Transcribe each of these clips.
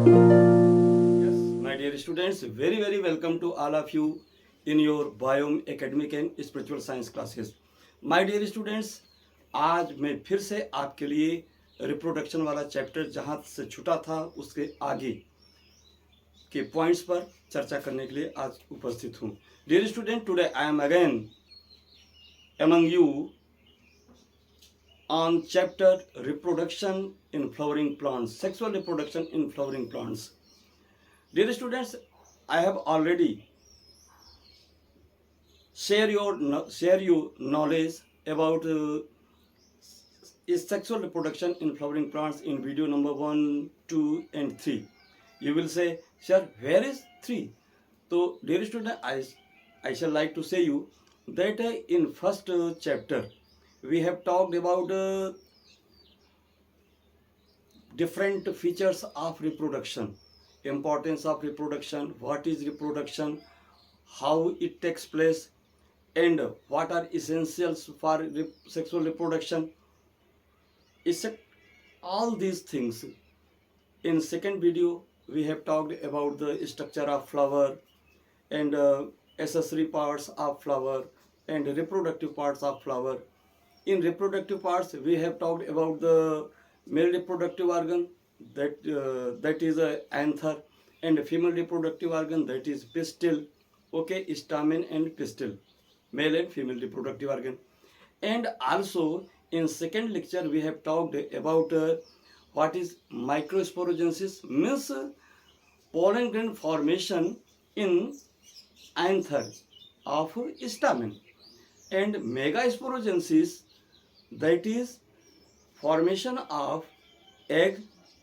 Yes, my dear students, very welcome to all of you in your Biome Academic and Spiritual Science classes. My dear students, आज मैं फिर से आपके लिए reproduction वाला chapter जहाँ से छूटा था उसके आगे के पॉइंट्स पर चर्चा करने के लिए आज उपस्थित हूँ. Dear student, today I am again among you on chapter reproduction in flowering plants, sexual reproduction in flowering plants. Dear students, I have already share you knowledge about is sexual reproduction in flowering plants in video number 1, 2 and 3. You will say, sir, where is 3? So dear student, I shall like to say you that in first chapter we have talked about different features of reproduction, importance of reproduction, what is reproduction, how it takes place, and what are essentials for sexual reproduction. Except all these things, in second video we have talked about the structure of flower and accessory parts of flower and reproductive parts of flower. In reproductive parts we have talked about the male reproductive organ, that is a anther, and female reproductive organ, that is pistil. Okay, stamen and pistil, male and female reproductive organ. And also in second lecture we have talked about what is microsporogenesis, means pollen grain formation in anther of stamen, and megasporogenesis, that is formation of egg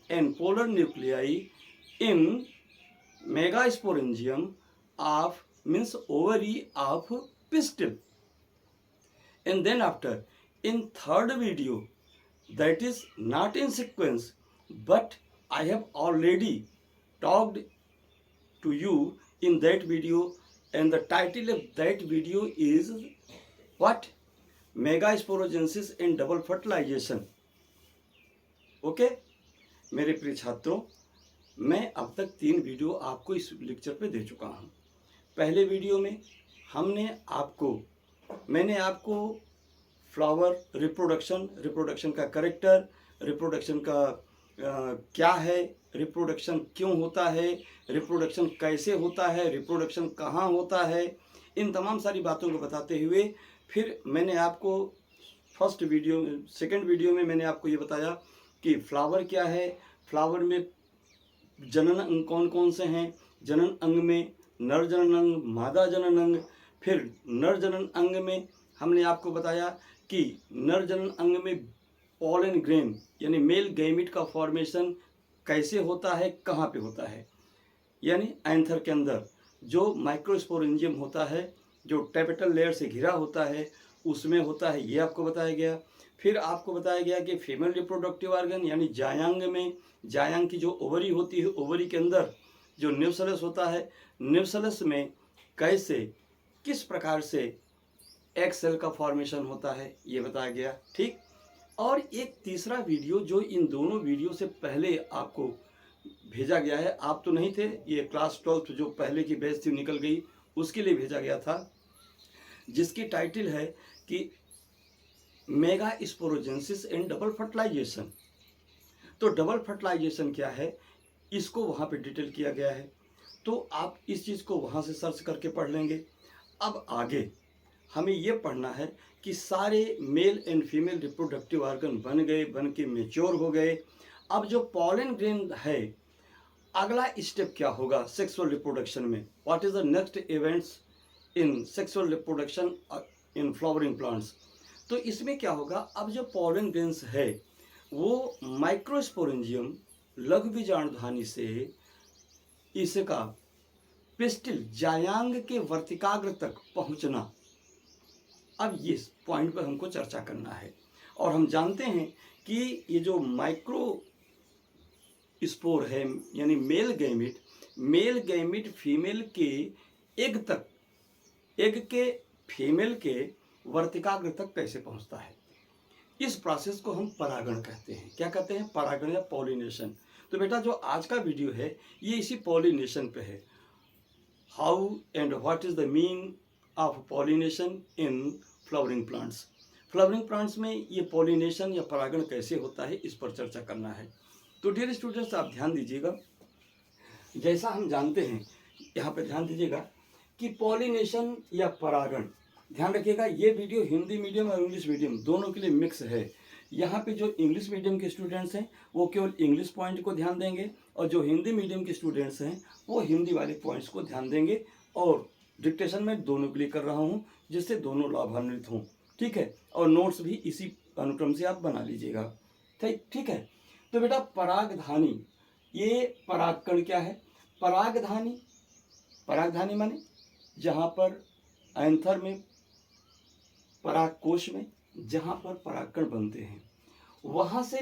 and polar nuclei in megasporangium of, means ovary of pistil. And then after, in third video, that is not in sequence, but I have already talked to you in that video, and the title of that video is what? Megasporogenesis and double fertilization. Okay मेरे प्रिय छात्रों, मैं अब तक 3 video आपको इस lecture पे दे चुका हूँ. पहले वीडियो में मैंने आपको फ्लावर रिप्रोडक्शन का करेक्टर, रिप्रोडक्शन का क्या है, रिप्रोडक्शन क्यों होता है, रिप्रोडक्शन कैसे होता है, रिप्रोडक्शन कहाँ होता है, इन तमाम सारी बातों को बताते हुए फिर मैंने आपको सेकंड वीडियो में मैंने आपको ये बताया कि फ्लावर क्या है, फ्लावर में जनन अंग कौन कौन से हैं, जनन अंग में नर जनन अंग, मादा जनन अंग. फिर नर जनन अंग में हमने आपको बताया कि नर जनन अंग में पॉलन ग्रेन यानी मेल गैमिट का फॉर्मेशन कैसे होता है, कहाँ पे होता है, यानी एंथर के अंदर जो माइक्रोस्पोरेंजियम होता है, जो टेपेटल लेयर से घिरा होता है, उसमें होता है, ये आपको बताया गया. फिर आपको बताया गया कि फीमेल रिप्रोडक्टिव ऑर्गन यानी जायांग में, जायांग की जो ओवरी होती है, ओवरी के अंदर जो न्यूसलस होता है, न्यूसलस में कैसे किस प्रकार से एग सेल का फॉर्मेशन होता है, ये बताया गया. ठीक. और एक तीसरा वीडियो जो इन दोनों वीडियो से पहले आपको भेजा गया है, आप तो नहीं थे, ये क्लास 12 जो पहले की बैच थी निकल गई, उसके लिए भेजा गया था, जिसकी टाइटल है कि megasporogenesis and double fertilization. तो डबल फर्टिलाइजेशन क्या है, इसको वहाँ पे डिटेल किया गया है, तो आप इस चीज़ को वहाँ से सर्च करके पढ़ लेंगे. अब आगे हमें ये पढ़ना है कि सारे mail and female reproductive organ बन के मेच्योर हो गए. अब जो पॉलन ग्रेन है, अगला स्टेप क्या होगा सेक्सुअल रिप्रोडक्शन में, what is the next events in sexual reproduction in flowering plants. तो इसमें क्या होगा, अब जो पॉलन ग्रेन्स है वो माइक्रोस्पोरेंजियम लघु बीजाणुधानी से इसका पिस्टिल जायांग के वर्तिकाग्र तक पहुंचना. अब ये पॉइंट पर हमको चर्चा करना है. और हम जानते हैं कि ये जो माइक्रो स्पोर है यानी मेल गैमिट फीमेल के एग तक, एग के फीमेल के वर्तिकाग्र तक कैसे पहुंचता है. इस प्रोसेस को हम परागण कहते हैं। क्या कहते हैं? परागण या पॉलिनेशन। तो बेटा जो आज का वीडियो है ये इसी पॉलिनेशन पे है। How and what is the meaning of pollination in flowering plants. Flowering plants में ये पॉलिनेशन या परागण कैसे होता है, इस पर चर्चा करना है। तो डियर स्टूडेंट्स, आप ध्यान दीजिएगा। जैसा हम जानते हैं, यहाँ पे ध्यान दीजिएगा कि पॉलिनेशन या परागण, ध्यान रखिएगा ये वीडियो हिंदी मीडियम और इंग्लिश मीडियम दोनों के लिए मिक्स है। यहाँ पे जो इंग्लिश मीडियम के स्टूडेंट्स हैं वो केवल इंग्लिश पॉइंट को ध्यान देंगे, और जो हिंदी मीडियम के स्टूडेंट्स हैं वो हिंदी वाले पॉइंट्स को ध्यान देंगे। और डिक्टेशन में दोनों के लिए कर रहा हूँ, जिससे दोनों लाभान्वित हों। ठीक है, और नोट्स भी इसी अनुक्रम से आप बना लीजिएगा। ठीक है। तो बेटा परागधानी, ये परागकण क्या है? परागधानी, परागधानी माने जहाँ पर एंथर में, परागकोश में जहाँ पर परागकण बनते हैं, वहाँ से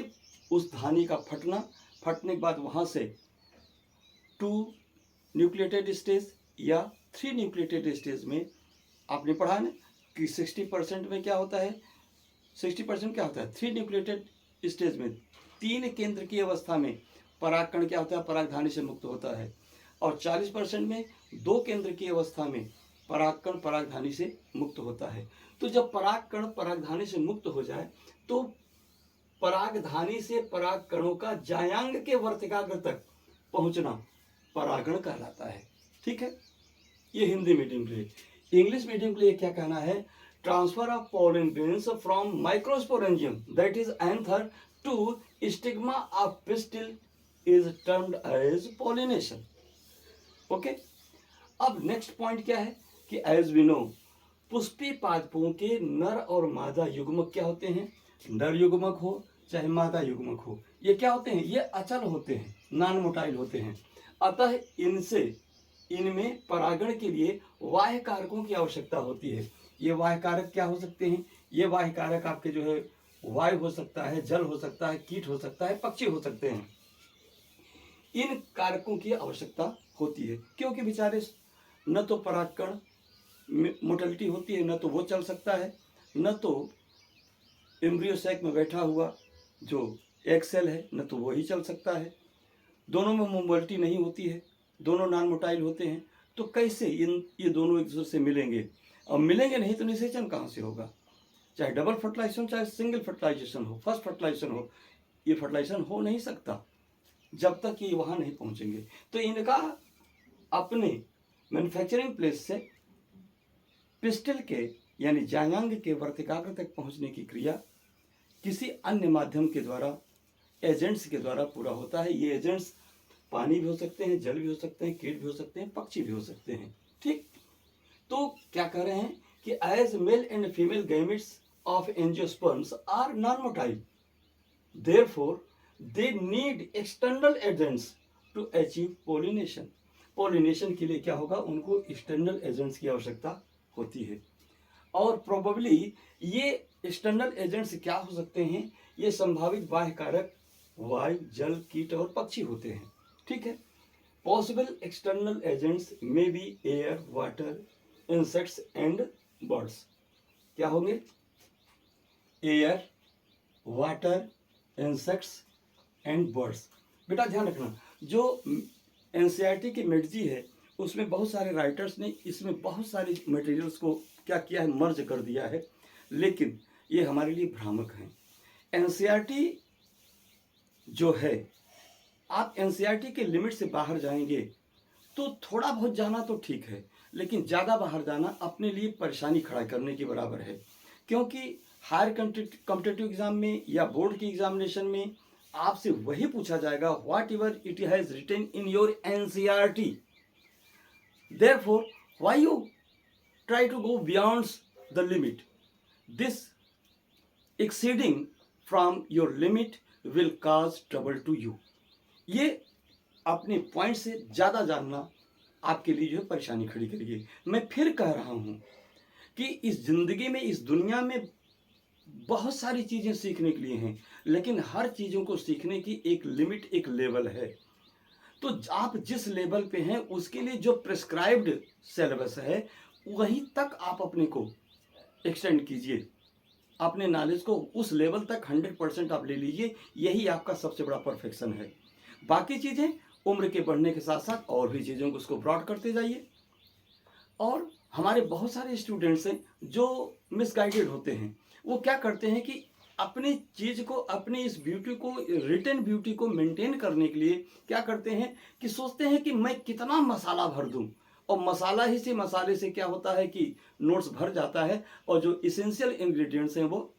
उस धानी का फटना, फटने के बाद वहाँ से 2 न्यूक्लिएटेड स्टेज या 3 न्यूक्लिएटेड स्टेज में, आपने पढ़ा ना कि 60% में क्या होता है, 60% क्या होता है, 3 न्यूक्लिएटेड स्टेज में 3 केंद्र की अवस्था में परागकण क्या होता है, परागधानी से मुक्त होता है। और 40% में 2 केंद्र की अवस्था में परागकण परागधानी से मुक्त होता है। तो जब परागकण परागधानी से मुक्त हो जाए तो परागधानी से परागकणों का जायांग के वर्तिकाग्र तक पहुंचना परागण कहलाता है। ठीक है, ये हिंदी मीडियम के लिए। इंग्लिश मीडियम के लिए क्या कहना है? Transfer of pollen grains from microsporangium that is anther to stigma of pistil is termed as pollination. Okay, अब नेक्स्ट पॉइंट क्या है कि एज वी नो पुष्पी पादपों के नर और मादा युग्मक क्या होते हैं? नर युग्मक हो चाहे मादा युग्मक हो, ये क्या होते हैं? ये अचल होते हैं, नॉन मोटाइल होते हैं। अतः इनमें परागण के लिए बाह्य कारकों की आवश्यकता होती है। ये बाह्य कारक क्या हो सकते हैं? ये बाह्य कारक आपके जो है वायु हो सकता है, जल हो सकता है, कीट हो सकता है, पक्षी हो सकते हैं। इन कारकों की आवश्यकता होती है, क्योंकि बेचारे न तो परागकण मोटिलिटी होती है, न तो वो चल सकता है, न तो एम्ब्रियो सैक में बैठा हुआ जो एग सेल है न तो वो ही चल सकता है। दोनों में मोबिलिटी नहीं होती है, दोनों नॉन मोटाइल होते हैं। तो कैसे ये दोनों एक दूसरे से मिलेंगे? अब मिलेंगे नहीं तो निषेचन कहाँ से होगा? चाहे डबल फर्टिलाइजेशन चाहे सिंगल फर्टिलाइजेशन हो, फर्स्ट फर्टिलाइजेशन हो, ये फर्टिलाइजेशन हो नहीं सकता जब तक ये वहाँ नहीं पहुँचेंगे। तो इनका अपने मैन्युफैक्चरिंग प्लेस से पिस्टिल के यानी जायांग के वर्तिकाग्र तक पहुँचने की क्रिया किसी अन्य माध्यम के द्वारा, एजेंट्स के द्वारा पूरा होता है। ये एजेंट्स पानी भी हो सकते हैं, जल भी हो सकते हैं, कीट भी हो सकते हैं, पक्षी भी हो सकते हैं। ठीक, तो क्या कह रहे हैं कि as male and female gametes of angiosperms are non motile, therefore they need external agents to achieve pollination. Pollination के लिए क्या होगा? उनको एक्सटर्नल एजेंट्स की आवश्यकता होती है। और प्रोबेबली ये एक्सटर्नल एजेंट्स क्या हो सकते हैं? ये संभावित बाह्य कारक वायु, जल, कीट और पक्षी होते हैं। ठीक है, possible external agents may be air, water, insects and birds. क्या होंगे? Air, water, insects and birds. बेटा ध्यान रखना, जो एनसीईआरटी की मेडजी है उसमें बहुत सारे राइटर्स ने इसमें बहुत सारे मटेरियल्स को क्या किया है? मर्ज कर दिया है, लेकिन ये हमारे लिए भ्रामक हैं। एनसीईआरटी जो है, आप एनसीईआरटी के लिमिट से बाहर जाएंगे तो थोड़ा बहुत जाना तो ठीक है, लेकिन ज़्यादा बाहर जाना अपने लिए परेशानी खड़ा करने के बराबर है। क्योंकि हायर कॉम्पिटिटिव एग्जाम में या बोर्ड की एग्जामिनेशन में आपसे वही पूछा जाएगा whatever it has written in your NCERT. Therefore, why you try to go beyond the limit? This exceeding from your limit will cause trouble to you. ये अपने पॉइंट से ज़्यादा जानना आपके लिए जो है परेशानी खड़ी करेगी। मैं फिर कह रहा हूँ कि इस ज़िंदगी में, इस दुनिया में बहुत सारी चीज़ें सीखने के लिए हैं, लेकिन हर चीज़ों को सीखने की एक लिमिट, एक लेवल है। तो आप जिस लेवल पे हैं उसके लिए जो प्रिस्क्राइब्ड सिलेबस है वहीं तक आप अपने को एक्सटेंड कीजिए। अपने नॉलेज को उस लेवल तक 100% आप ले लीजिए, यही आपका सबसे बड़ा परफेक्शन है। बाकी चीज़ें उम्र के बढ़ने के साथ साथ और भी चीज़ों को उसको ब्रॉड करते जाइए। और हमारे बहुत सारे स्टूडेंट्स हैं जो मिसगाइडेड होते हैं। वो क्या करते हैं कि अपनी चीज़ को, अपनी इस ब्यूटी को, रिटन ब्यूटी को मेंटेन करने के लिए क्या करते हैं कि सोचते हैं कि मैं कितना मसाला भर दूं, और मसाला ही से, मसाले से क्या होता है कि नोट्स भर जाता है और जो इसेंशियल इंग्रेडिएंट्स हैं वो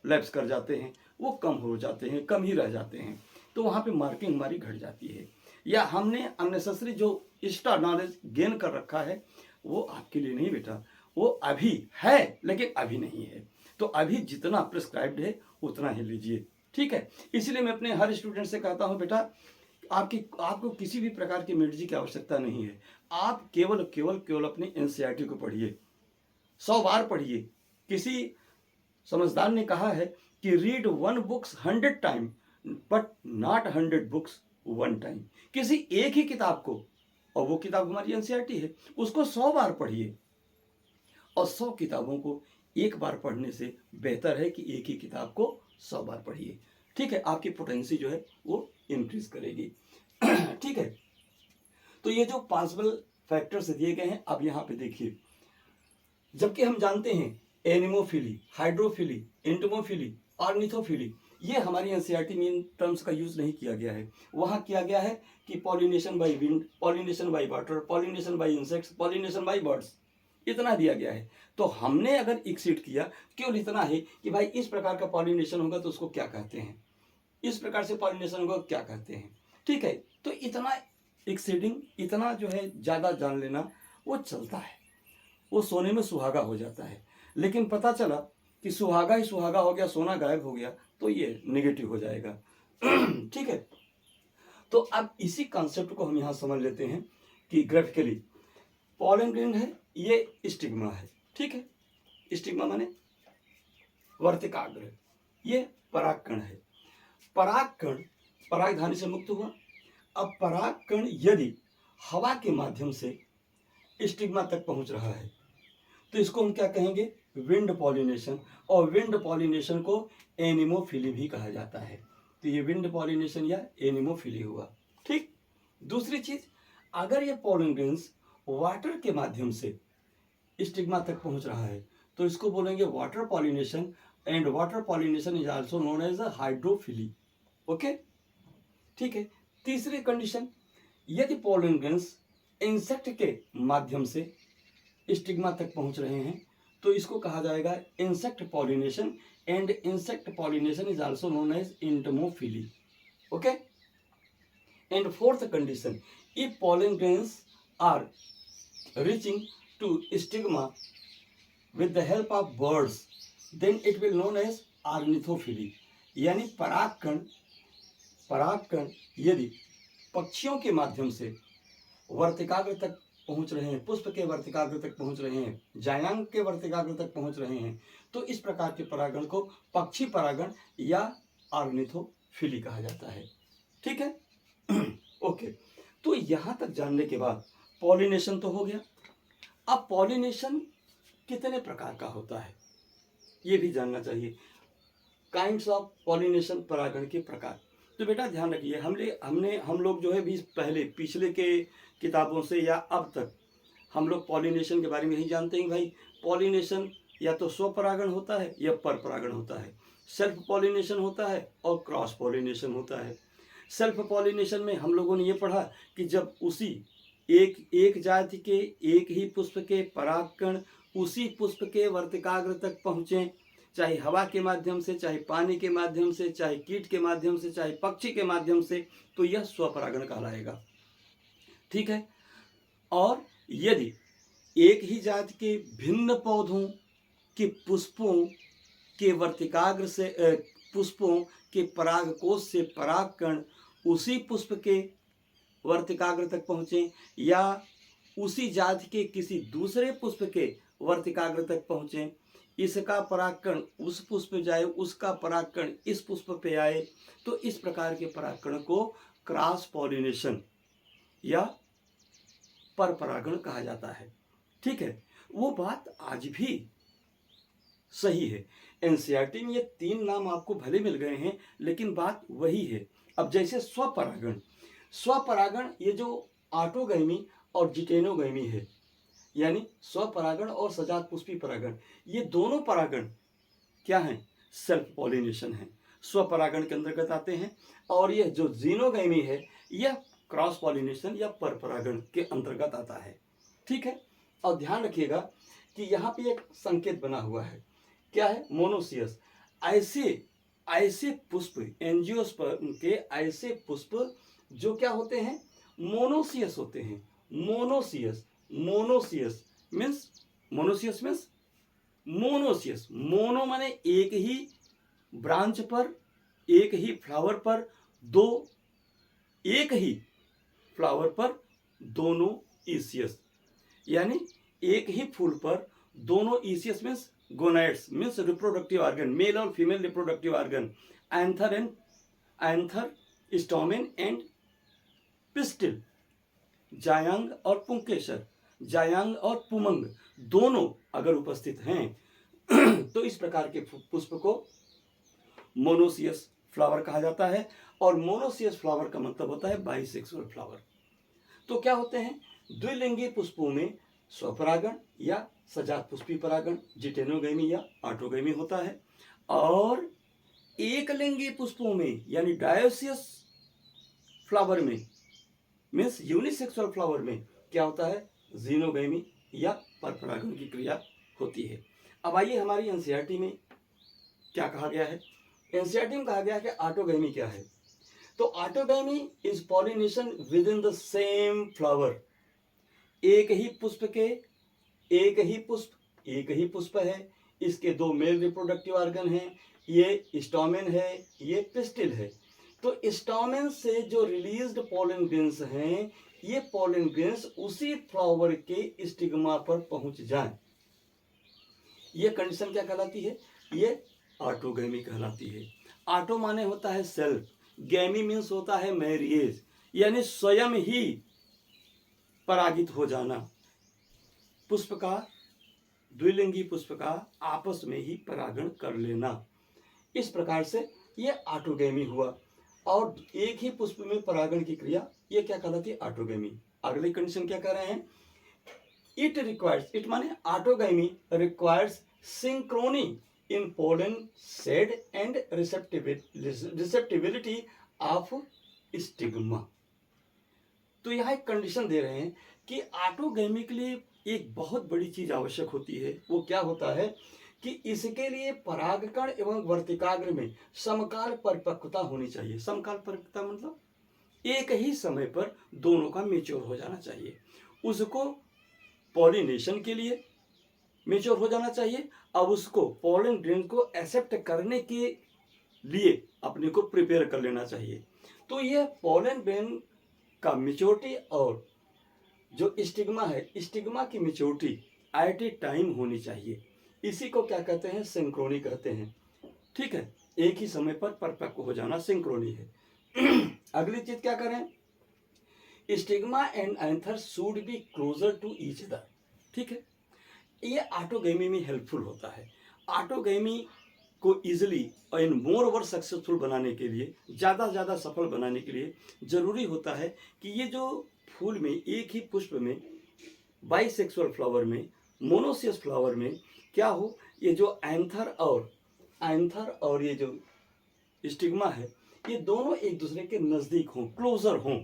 लैप्स कर जाते हैं, वो कम हो जाते हैं, कम ही रह जाते हैं। तो वहाँ पे मार्किंग हमारी घट जाती है, या हमने अननेसेसरी जो एक्स्ट्रा नॉलेज गेन कर रखा है वो आपके लिए नहीं बेटा, वो अभी है लेकिन अभी नहीं है। तो अभी जितना प्रिस्क्राइब्ड है उतना ही लीजिए, ठीक है। इसलिए मैं अपने हर स्टूडेंट से कहता हूँ बेटा, आपको किसी भी प्रकार की मिर्जी की आवश्यकता नहीं है। आप केवल केवल केवल अपनी एनसीईआरटी को पढ़िए, 100 बार पढ़िए। किसी समझदार ने कहा है कि read 1 books 100 time but not 100 books 1 time. किसी एक ही किताब को, और वो किताब हमारी एनसीईआरटी है, उसको 100 बार पढ़िए, और 100 किताबों को एक बार पढ़ने से बेहतर है कि एक ही किताब को 100 बार पढ़िए, ठीक है। आपकी पोटेंसी जो है वो इंक्रीज करेगी ठीक है। तो ये जो पॉसिबल फैक्टर्स दिए गए हैं, अब यहाँ पे देखिए, जबकि हम जानते हैं एनिमोफिली, हाइड्रोफिली, एंटोमोफिली, ऑर्निथोफिली, ये हमारी एनसीईआरटी में इन टर्म्स का यूज नहीं किया गया है। वहाँ किया गया है कि pollination by wind, pollination by water, pollination by insects, pollination by birds, इतना दिया गया है। तो हमने अगर एक्सीड किया, केवल इतना है कि भाई इस प्रकार का पॉलिनेशन होगा तो उसको क्या कहते हैं, इस प्रकार से पॉलिनेशन होगा क्या कहते हैं, ठीक है। तो इतना एक्सीडिंग, इतना जो है ज़्यादा जान लेना वो चलता है, वो सोने में सुहागा हो जाता है। लेकिन पता चला कि सुहागा ही सुहागा हो गया, सोना गायब हो गया, तो ये नेगेटिव हो जाएगा ठीक है। तो अब इसी कॉन्सेप्ट को हम यहाँ समझ लेते हैं कि ग्राफिकली पॉलन ग्रेन है, ये स्टिग्मा है, ठीक है। स्टिग्मा माने वर्तिकाग्र, ये परागकण है। परागकण परागधानी से मुक्त हुआ। अब परागकण यदि हवा के माध्यम से स्टिग्मा तक पहुंच रहा है तो इसको हम क्या कहेंगे, विंड पॉलिनेशन। और विंड पॉलिनेशन को एनिमोफिली भी कहा जाता है। तो ये विंड पॉलिनेशन या एनिमोफिली हुआ, ठीक। दूसरी चीज, अगर ये पॉलन ग्रेन्स वाटर के माध्यम से स्टिग्मा तक पहुंच रहा है तो इसको बोलेंगे water pollination, and water pollination is also known as hydrophily, okay, ठीक है। तीसरी कंडीशन, यदि पॉलन ग्रेन्स इंसेक्ट के माध्यम से स्टिग्मा तक पहुंच रहे हैं तो इसको कहा जाएगा insect pollination, and insect pollination is also known as entomophily, okay. And fourth condition, if pollen grains are reaching to stigma with the help of birds then it will known as ornithophily। यानी परागकण यदि पक्षियों के माध्यम से वर्तिकाग्र तक पहुंच रहे हैं, पुष्प के वर्तिकाग्र तक पहुंच रहे हैं, जायांग के वर्तिकाग्र तक पहुंच रहे हैं, तो इस प्रकार के परागण को पक्षी परागण या ऑर्निथोफिली कहा जाता है, ठीक है ओके। तो यहां तक जानने के बाद पॉलिनेशन तो हो गया। अब पॉलिनेशन कितने प्रकार का होता है ये भी जानना चाहिए। काइंड्स ऑफ पॉलिनेशन, परागण के प्रकार। तो बेटा ध्यान रखिए, हम लोग जो है भी पिछले के किताबों से या अब तक हम लोग पॉलिनेशन के बारे में यही जानते हैं भाई, पॉलिनेशन या तो स्वपरागण होता है या परपरागण होता है, सेल्फ पॉलिनेशन होता है और क्रॉस पॉलिनेशन होता है। सेल्फ पॉलिनेशन में हम लोगों ने ये पढ़ा कि जब उसी एक जाति के एक ही पुष्प के परागकण उसी पुष्प के वर्तिकाग्र तक पहुँचें, चाहे हवा के माध्यम से, चाहे पानी के माध्यम से, चाहे कीट के माध्यम से, चाहे पक्षी के माध्यम से, तो यह स्वपरागण कहलाएगा, ठीक है। और यदि एक ही जाति के भिन्न पौधों के पुष्पों के वर्तिकाग्र से पुष्पों के परागकोश से परागकण उसी पुष्प के वर्तिकाग्र तक पहुँचें या उसी जाति के किसी दूसरे पुष्प के वर्तिकाग्र तक पहुँचें, इसका परागकण उस पुष्प पे जाए, उसका परागकण इस पुष्प पे आए, तो इस प्रकार के परागकण को क्रॉस पॉलिनेशन या परपरागण कहा जाता है, ठीक है। वो बात आज भी सही है। एनसीईआरटी में ये 3 नाम आपको भले मिल गए हैं, लेकिन बात वही है। अब जैसे स्वपरागण, स्वपरागण ये जो ऑटोगैमी और जिटेनोगैमी है, यानी स्वपरागण और सजात पुष्पी परागण, ये दोनों परागण क्या हैं? सेल्फ पॉलिनेशन है, स्वपरागण के अंतर्गत आते हैं। और यह जो जीनोगैमी है, यह क्रॉस पॉलिनेशन या परपरागण के अंतर्गत आता है। ठीक है। और ध्यान रखिएगा कि यहाँ पे एक संकेत बना हुआ है, क्या है? मोनोसियस। ऐसे पुष्प, एंजियोस्पर्म के ऐसे पुष्प जो क्या होते हैं? मोनोसियस होते हैं। Monoecious, monoecious means monoecious. Mono माने एक ही ब्रांच पर, एक ही फ्लावर पर एक ही फ्लावर पर दोनों ईसियस, यानी एक ही फूल पर दोनों ईसियस means gonads means reproductive organ, male और female reproductive organ, anther, stamen and pistil, जायांग और पुंकेसर, जायांग और पुमंग दोनों अगर उपस्थित हैं तो इस प्रकार के पुष्प को मोनोसियस फ्लावर कहा जाता है। और मोनोसियस फ्लावर का मतलब होता है बाइसेक्सुअल फ्लावर। तो क्या होते हैं? द्विलिंगी पुष्पों में स्वपरागण या सजात पुष्पी परागण, जिटेनोगैमी या ऑटोगैमी होता है। और एक लिंगी पुष्पों में यानी डायोसियस फ्लावर में मीन्स यूनिसेक्सुअल फ्लावर में क्या होता है? जीनोगैमी या परपरागण की क्रिया होती है। अब आइए हमारी एनसीईआरटी में क्या कहा गया है? एनसीईआरटी में कहा गया है कि ऑटोगैमी क्या है। तो autogamy is pollination with in the same flower. एक ही पुष्प है, इसके 2 मेल रिप्रोडक्टिव ऑर्गन हैं, ये स्टोमेन है, ये पिस्टिल है। तो स्टोमेन से जो रिलीज्ड पॉलन ग्रेन्स हैं, ये पॉलन ग्रेन्स उसी फ्लावर के स्टिग्मा पर पहुंच जाएं, ये कंडीशन क्या कहलाती है? ये ऑटोगैमी कहलाती है। ऑटो माने होता है सेल्फ, गैमी मीन्स होता है मैरिएज, यानी स्वयं ही परागित हो जाना। पुष्प का, द्विलिंगी पुष्प का आपस में ही परागण कर लेना, इस प्रकार से ये ऑटोगैमी हुआ। और एक ही पुष्प में परागण की क्रिया, ये क्या कहलाती है? ऑटोगैमी। अगली कंडीशन क्या कह रहे हैं? इट माने autogamy requires synchrony in pollen shed and receptivity of stigma. तो यहाँ एक कंडीशन दे रहे हैं कि ऑटोगैमी के लिए एक बहुत बड़ी चीज आवश्यक होती है। वो क्या होता है कि इसके लिए परागकण एवं वर्तिकाग्र में समकाल परिपक्वता होनी चाहिए। समकाल परिपक्वता मतलब एक ही समय पर दोनों का मेच्योर हो जाना चाहिए। उसको पॉलिनेशन के लिए मेच्योर हो जाना चाहिए, अब उसको पॉलन ग्रेन को एक्सेप्ट करने के लिए अपने को प्रिपेयर कर लेना चाहिए। तो यह पॉलन ग्रेन का मेच्योरिटी और जो स्टिग्मा है, स्टिग्मा की मेच्योरिटी एट ए टाइम होनी चाहिए। इसी को क्या कहते हैं? सिंक्रोनी कहते हैं। ठीक है, एक ही समय पर परिपक्व हो जाना सिंक्रोनी है। अगली चीज क्या करें? Stigma and anther should be closer to each other. ठीक है, ये ऑटोगैमी में हेल्पफुल होता है। ऑटोगैमी को इजिली और इन मोर ओवर सक्सेसफुल बनाने के लिए, ज़्यादा से ज़्यादा सफल बनाने के लिए जरूरी होता है कि ये जो फूल में, एक ही पुष्प में, बाइसेक्सुअल फ्लावर में, मोनोसियस फ्लावर में क्या हो, ये जो एंथर और ये जो स्टिग्मा है, ये दोनों एक दूसरे के नज़दीक हों, क्लोजर हों।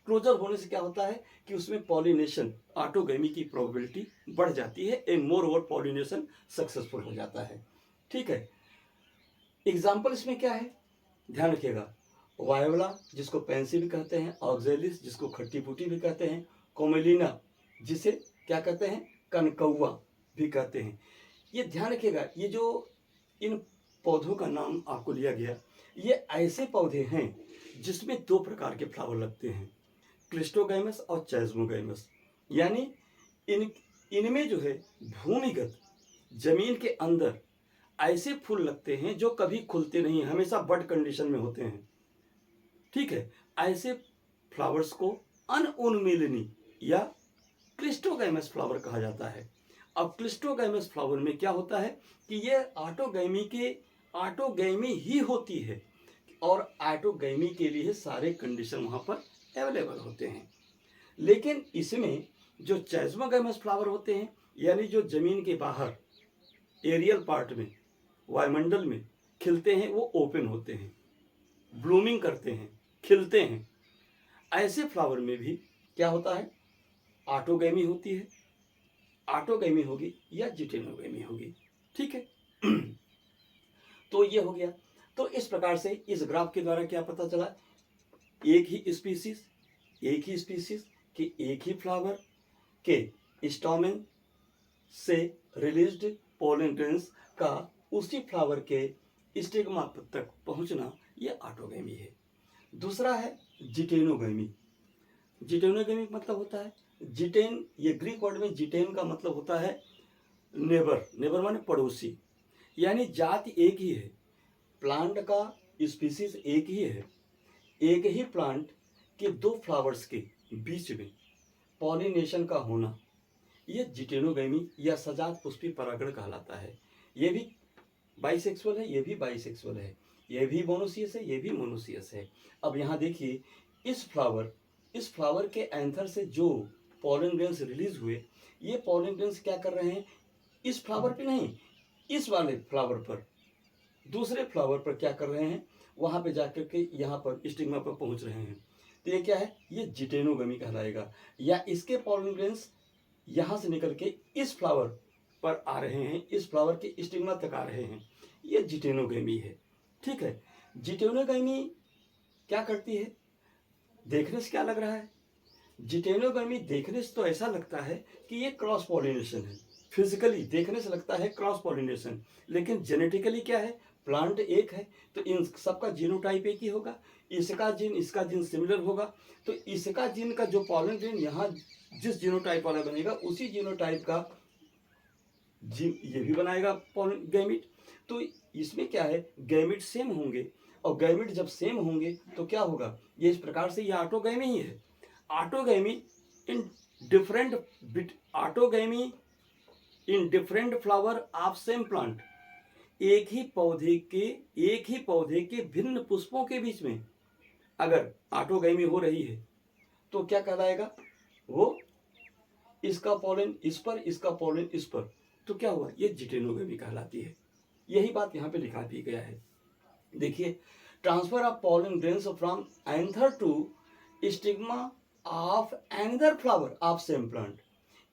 क्लोजर होने से क्या होता है कि उसमें पॉलिनेशन, ऑटोगैमी की प्रोबेबिलिटी बढ़ जाती है and more over pollination successful हो जाता है। ठीक है, एग्जाम्पल इसमें क्या है? ध्यान रखिएगा। वायोला जिसको पेंसी भी कहते हैं, ऑक्जेलिस जिसको खट्टी फूटी भी कहते हैं, कोमेलिना जिसे क्या कहते हैं? कनकौआ भी कहते हैं। ये ध्यान रखिएगा, ये जो इन पौधों का नाम आपको लिया गया, ये ऐसे पौधे हैं जिसमें 2 प्रकार के फ्लावर लगते हैं, क्लिस्टोगैमस और चैजमोगैमस। यानी इनमें जो है भूमिगत जमीन के अंदर ऐसे फूल लगते हैं जो कभी खुलते नहीं, हमेशा बड कंडीशन में होते हैं। ठीक है, ऐसे फ्लावर्स को अनउन्मिलनी या क्लिस्टोगैमस फ्लावर कहा जाता है। अब क्लिस्टोगैमस फ्लावर में क्या होता है कि ये ऑटोगैमी ही होती है और ऑटोगैमी के लिए सारे कंडीशन वहाँ पर अवेलेबल होते हैं। लेकिन इसमें जो चैजमोगैमस फ्लावर होते हैं, यानी जो जमीन के बाहर एरियल पार्ट में वायुमंडल में खिलते हैं, वो ओपन होते हैं, ब्लूमिंग करते हैं, खिलते हैं। ऐसे फ्लावर में भी क्या होता है, ऑटोगैमी होती है, ऑटोगैमी होगी या जिटेनोगैमी होगी। ठीक है। तो ये हो गया। तो इस प्रकार से इस ग्राफ के द्वारा क्या पता चला, एक ही स्पीसीज के एक ही फ्लावर के स्टोमेन से रिलीज्ड पोलन ग्रेन्स का उसी फ्लावर के स्टिग्मा तक पहुंचना, ये ऑटोगैमी है। दूसरा है जिटेनोगैमी। जिटेनोगैमी मतलब होता है जिटेन, ये ग्रीक वर्ड में जिटेन का मतलब होता है नेबर माने पड़ोसी, यानी जाति एक ही है, प्लांट का स्पीसीज एक ही है, एक ही प्लांट के दो फ्लावर्स के बीच में पॉलिनेशन का होना, ये जिटेनोगैमी या सजात पुष्पी परागण कहलाता है। ये भी बाइसेक्सुअल है, ये भी बाइसेक्सुअल है, ये भी मोनोसियस है, ये भी मोनोसियस है। अब यहाँ देखिए, इस फ्लावर के एंथर से जो पॉलन ग्रेन्स रिलीज हुए, ये पॉलन ग्रेन्स क्या कर रहे हैं, इस फ्लावर पे नहीं, इस वाले फ्लावर पर, दूसरे फ्लावर पर क्या कर रहे हैं, वहां पे जाकर के यहाँ पर स्टिग्मा पर पहुंच रहे हैं। तो ये क्या है, ये जिटेनोगैमी कहलाएगा। या इसके पॉलन ग्रेन्स यहाँ से निकल के इस फ्लावर पर आ रहे हैं, इस फ्लावर के स्टिग्मा तक आ रहे हैं, ये जिटेनोगैमी है। ठीक है। जिटेनोगैमी क्या करती है, देखने से क्या लग रहा है, जिटेनोगैमी देखने से तो ऐसा लगता है कि ये क्रॉस पॉलिनेशन है, फिजिकली देखने से लगता है क्रॉस पॉलिनेशन, लेकिन जेनेटिकली क्या है, प्लांट एक है, तो इन सबका जीनोटाइप एक ही होगा, इसका जीन सिमिलर होगा, तो इसका जीन का जो पॉलन ग्रेन यहाँ जिस जीनोटाइप वाला बनेगा, उसी जीनोटाइप का जीन ये भी बनाएगा पॉलन गैमिट। तो इसमें क्या है, गैमिट सेम होंगे, और गैमिट जब सेम होंगे तो क्या होगा, ये इस प्रकार से ये ऑटोगैमी ही है। Autogamy in different flower of same plant, एक ही पौधे के भिन्न पुष्पों के बीच में अगर ऑटोगैमी हो रही है तो क्या कहलाएगा, वो इसका पॉलन इस पर, इसका पॉलन इस पर, तो क्या हुआ, ये जिटेनोगैमी कहलाती है। यही बात यहाँ पे लिखा भी गया है। देखिए, transfer of pollen grains from anther to stigma of another flower of same plant,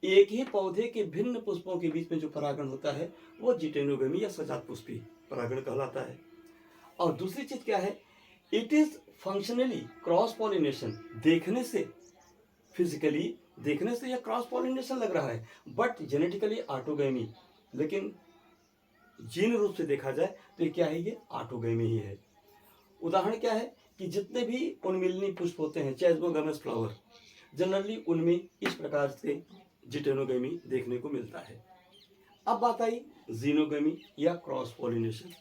एक ही पौधे के भिन्न पुष्पों के बीच में जो परागण होता है, वो जिटेनोगैमी या सजात पुष्पी परागण कहलाता है। और दूसरी चीज क्या है, it is functionally cross pollination, देखने से फिजिकली देखने से यह क्रॉस पॉलिनेशन लग रहा है, बट जेनेटिकली ऑटोगैमी, लेकिन जीन रूप से देखा जाए तो क्या है, ये ऑटोगैमी ही है। उदाहरण क्या है कि जितने भी उन्मिलनी पुष्प होते हैं, चैजमोगैमस फ्लावर, जनरली उनमें इस प्रकार से जिटेनोगैमी देखने को मिलता है। अब बात आई जीनोगैमी या क्रॉस पॉलिनेशन।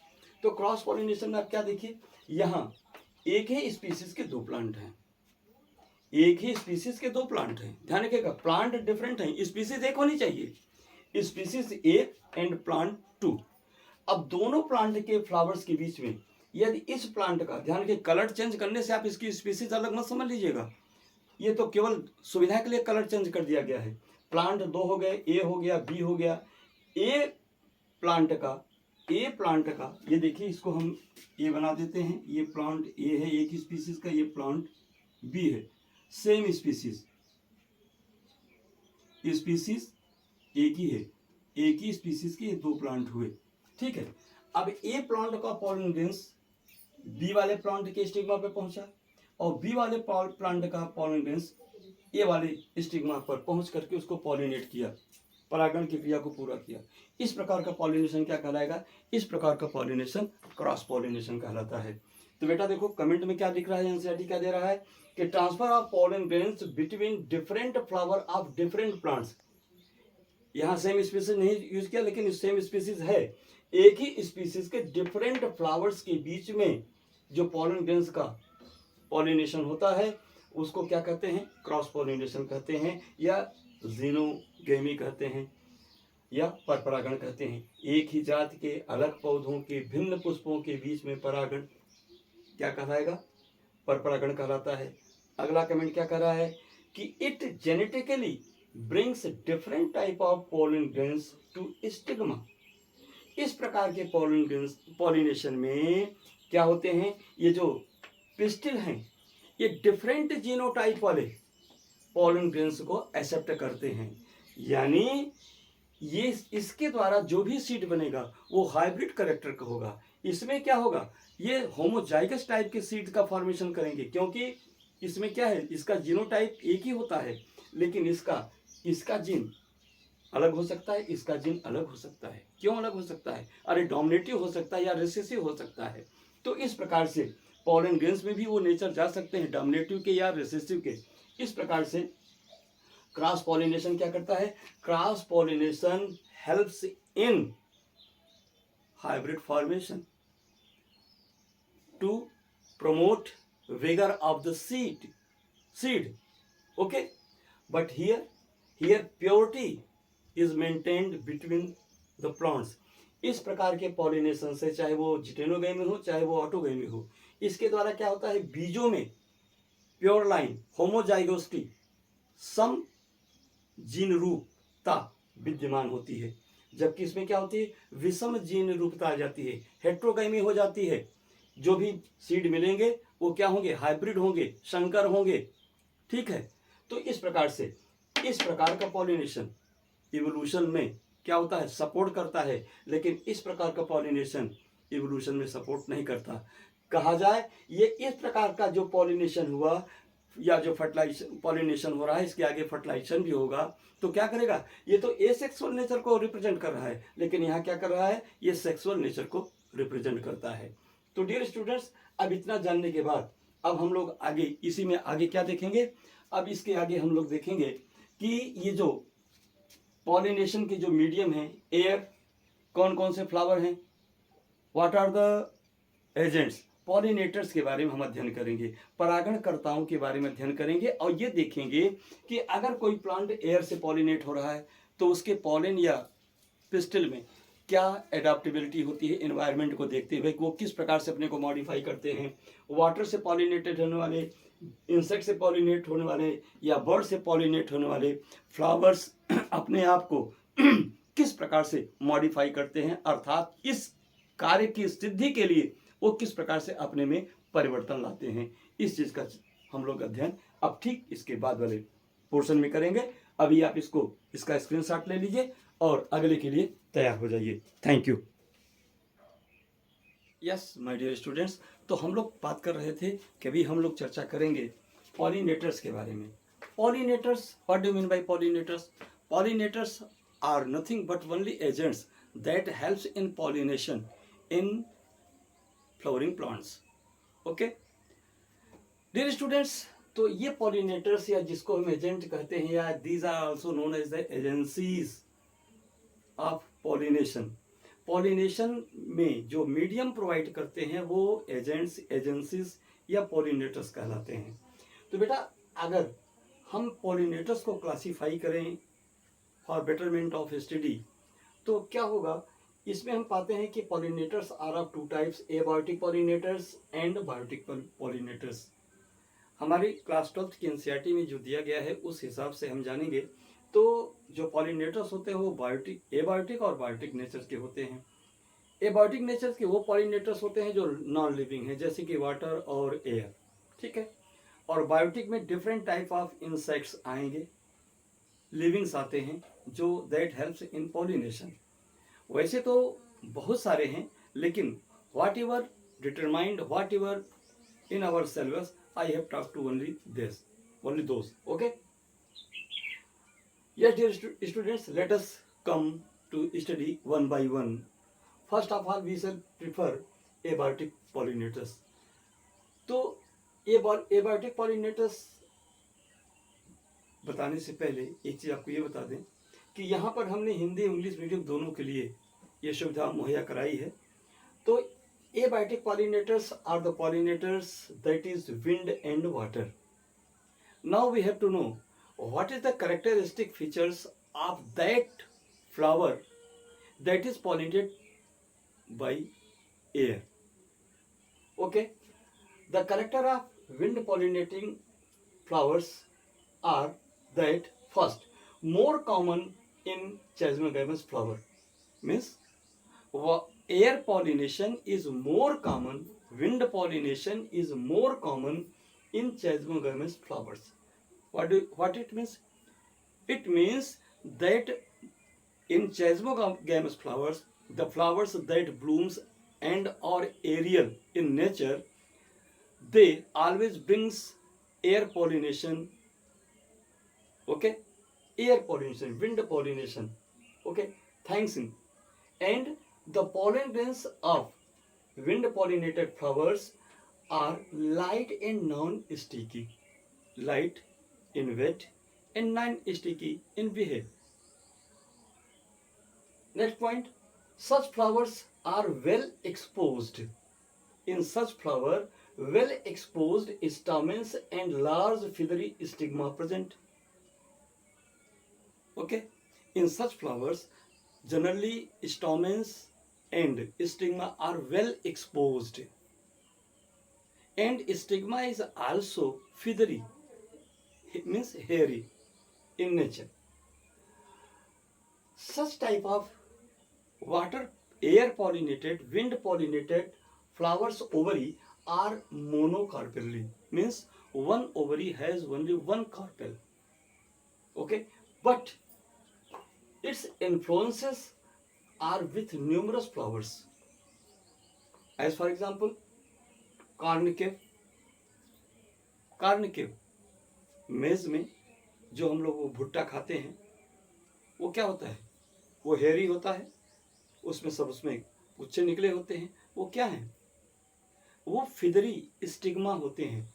तो क्रॉस पॉलिनेशन में आप क्या देखिए, यहाँ एक ही स्पीसीज के दो प्लांट हैं, ध्यान रखिएगा, प्लांट डिफरेंट हैं, स्पीसीज एक होनी चाहिए, स्पीसीज एक एंड प्लांट टू। अब दोनों प्लांट के फ्लावर्स के बीच में यदि इस प्लांट का, ध्यान रखिए, कलर चेंज करने से आप इसकी स्पीसीज अलग मत समझ लीजिएगा, ये तो केवल सुविधा के लिए कलर चेंज कर दिया गया है। प्लांट दो हो गए, ए हो गया, बी हो गया, ए प्लांट का ये देखिए, इसको हम ए बना देते हैं, ये प्लांट ए है एक ही स्पीसीज का, ये प्लांट बी है, सेम स्पीसीज एक ही है, एक ही स्पीसीज के दो प्लांट हुए। ठीक है। अब ए प्लांट का पॉलन ग्रेन्स बी वाले प्लांट के स्टिग्मा पे पहुंचा, और बी वाले प्लांट का पॉलन ग्रेन्स ए वाले स्टिग्मा पर पहुंच करके उसको पॉलिनेट किया, परागण की क्रिया को पूरा किया। इस प्रकार का पॉलिनेशन क्या कहलाएगा, इस प्रकार का पॉलिनेशन क्रॉस पॉलिनेशन कहलाता है। तो बेटा देखो, कमेंट में क्या दिख रहा है, एनसीईआरटी क्या दे रहा है कि transfer of pollen grains between different flower of different plants. यहाँ सेम स्पीसीज नहीं यूज किया, लेकिन सेम स्पीसीज है, एक ही स्पीसीज के डिफरेंट फ्लावर्स के बीच में जो पॉलन ग्रेन्स का पॉलिनेशन होता है, उसको क्या कहते हैं, क्रॉस पॉलिनेशन कहते हैं, या जीनोगैमी कहते हैं। या परपरागण कहते हैं। एक ही जात के अलग पौधों के भिन्न पुष्पों के बीच में परागण क्या कहलाएगा? परपरागण कहलाता है। अगला कमेंट क्या कर रहा है कि it genetically brings different type of pollen grains to stigma. इस प्रकार के पोलन ग्रेन्स पॉलिनेशन में क्या होते हैं, ये जो पिस्टिल हैं ये डिफरेंट जीनोटाइप वाले पोलन ग्रेन्स को एक्सेप्ट करते हैं, यानी ये इसके द्वारा जो भी सीड बनेगा वो हाइब्रिड कैरेक्टर का होगा। इसमें क्या होगा, ये होमोजाइगस टाइप के सीड का फॉर्मेशन करेंगे, क्योंकि इसमें क्या है, इसका जीनोटाइप एक ही होता है, लेकिन इसका जीन अलग हो सकता है, इसका जीन अलग हो सकता है। क्यों अलग हो सकता है? अरे डोमिनेटिव हो सकता है या रिसेसिव हो सकता है। तो इस प्रकार से पोलन ग्रेन्स में भी वो नेचर जा सकते हैं, डोमिनेटिव के या रिसेसिव के। इस प्रकार से क्रॉस पॉलिनेशन क्या करता है? Cross pollination helps in hybrid formation to promote vigor of the seed. Okay, but here purity is maintained between the plants. इस प्रकार के पॉलिनेशन से, चाहे वो जिटेनोगेमी हो चाहे वो ऑटोगेमी हो, इसके द्वारा क्या होता है, बीजों में प्योर लाइन होमोजाइगोसिटी सम जीन रूपता विद्यमान होती है, जबकि इसमें क्या होती है, विषम जीन रूपता आ जाती है, हेट्रोगेमी हो जाती है। जो भी सीड मिलेंगे वो क्या होंगे, हाइब्रिड होंगे, संकर होंगे। ठीक है, तो इस प्रकार से इस प्रकार का पॉलिनेशन इवोल्यूशन में क्या होता है, सपोर्ट करता है, लेकिन इस प्रकार का पॉलिनेशन इवोल्यूशन में सपोर्ट नहीं करता। कहा जाए ये इस प्रकार का जो पॉलिनेशन हुआ या जो फर्टिलाइजेशन पॉलिनेशन हो रहा है, इसके आगे फर्टिलाइजेशन भी होगा, तो क्या करेगा, ये तो एसेक्सुअल नेचर को रिप्रेजेंट कर रहा है, लेकिन यहाँ क्या कर रहा है, ये सेक्सुअल नेचर को रिप्रेजेंट करता है। तो डियर स्टूडेंट्स, अब इतना जानने के बाद अब हम लोग आगे इसी में आगे क्या देखेंगे, अब इसके आगे हम लोग देखेंगे कि ये जो पॉलिनेशन के जो मीडियम है, एयर, कौन कौन से फ्लावर हैं, what are the agents, pollinators के बारे में हम अध्ययन करेंगे, परागणकर्ताओं के बारे में अध्ययन करेंगे, और ये देखेंगे कि अगर कोई प्लांट एयर से पॉलिनेट हो रहा है तो उसके पॉलन या पिस्टिल में क्या एडाप्टेबिलिटी होती है एनवायरनमेंट को देखते हुए, वो किस प्रकार से अपने को मॉडिफाई करते हैं। वाटर से पॉलिनेटेड होने वाले, इंसेक्ट से पॉलिनेट होने वाले या बर्ड से पॉलिनेट होने वाले फ्लावर्स अपने आप को किस प्रकार से मॉडिफाई करते हैं, अर्थात इस कार्य की सिद्धि के लिए वो किस प्रकार से अपने में परिवर्तन लाते हैं। इस चीज़ का हम लोग अध्ययन अब ठीक इसके बाद वाले पोर्शन में करेंगे। अभी आप इसका स्क्रीनशॉट ले लीजिए और अगले के लिए तैयार हो जाइए। Thank you. Yes my dear students, तो हम लोग बात कर रहे थे कि अभी हम लोग चर्चा करेंगे पॉलिनेटर्स के बारे में। Pollinators, what do mean by pollinators? Pollinators are nothing but only agents that helps in pollination in flowering plants. Okay dear students, तो ये पॉलिनेटर्स या जिसको हम एजेंट कहते हैं, या these are also known as the agencies of pollination. Pollination में जो मीडियम प्रोवाइड करते हैं वो एजेंट्स, एजेंसीज या पॉलिनेटर्स कहलाते हैं। तो बेटा अगर हम पॉलिनेटर्स को क्लासीफाई करें फॉर बेटरमेंट ऑफ स्टडी तो क्या होगा, इसमें हम पाते हैं कि pollinators are of two types, abiotic pollinators and biotic pollinators. हमारी क्लास 12th की एनसीईआरटी में जो दिया गया है उस हिसाब से हम जानेंगे। तो जो पॉलिनेटर्स होते हैं वो एबायोटिक और बायोटिक नेचर के होते हैं। एबायोटिक नेचर के वो पॉलिनेटर्स होते हैं जो नॉन लिविंग है, जैसे कि वाटर और एयर। ठीक है, और बायोटिक में डिफरेंट टाइप ऑफ इंसेक्ट्स आएंगे, लिविंग्स आते हैं जो दैट हेल्प्स इन पॉलिनेशन। वैसे तो बहुत सारे हैं, लेकिन what ever determined, what ever in our syllabus, I have talked to only those. Okay. Yes, dear students, let us come to study one by one. First of all, we shall prefer abiotic pollinators. तो abiotic pollinators बताने से पहले एक चीज़ आपको ये बता दें कि यहाँ पर हमने हिंदी इंग्लिश मीडियम दोनों के लिए ये सुविधा मुहैया कराई है। तो abiotic pollinators are the pollinators that is wind and water. Now we have to know what is the characteristic features of that flower that is pollinated by air. Okay, the character of wind pollinating flowers are that first, more common in chasmogamous flower, means air pollination is more common, wind pollination is more common in chasmogamous flowers. What it means? It means that in chasmogamous flowers, the flowers that blooms and are aerial in nature, they always brings air pollination. Okay, air pollination, wind pollination. Okay, thanks in. And the pollen grains of wind pollinated flowers are light and non-sticky, light in weight and non-sticky in behavior. Next point, such flowers are well exposed. In such flower, well exposed stamens and large feathery stigma present. Okay, in such flowers, generally stamens and stigma are well exposed, and stigma is also feathery, means hairy in nature. Such type of water, air pollinated, wind pollinated flowers ovary are monocarpellary, means one ovary has only one carpel. Okay, but its influences are with numerous flowers. As for example, कार्निकेव, कार्निकेव मेज में जो हम लोग वो भुट्टा खाते हैं, वो क्या होता है? वो हेरी होता है, उसमें सब उसमें गुच्छे निकले होते हैं. वो क्या है? वो फिदरी स्टिग्मा होते हैं.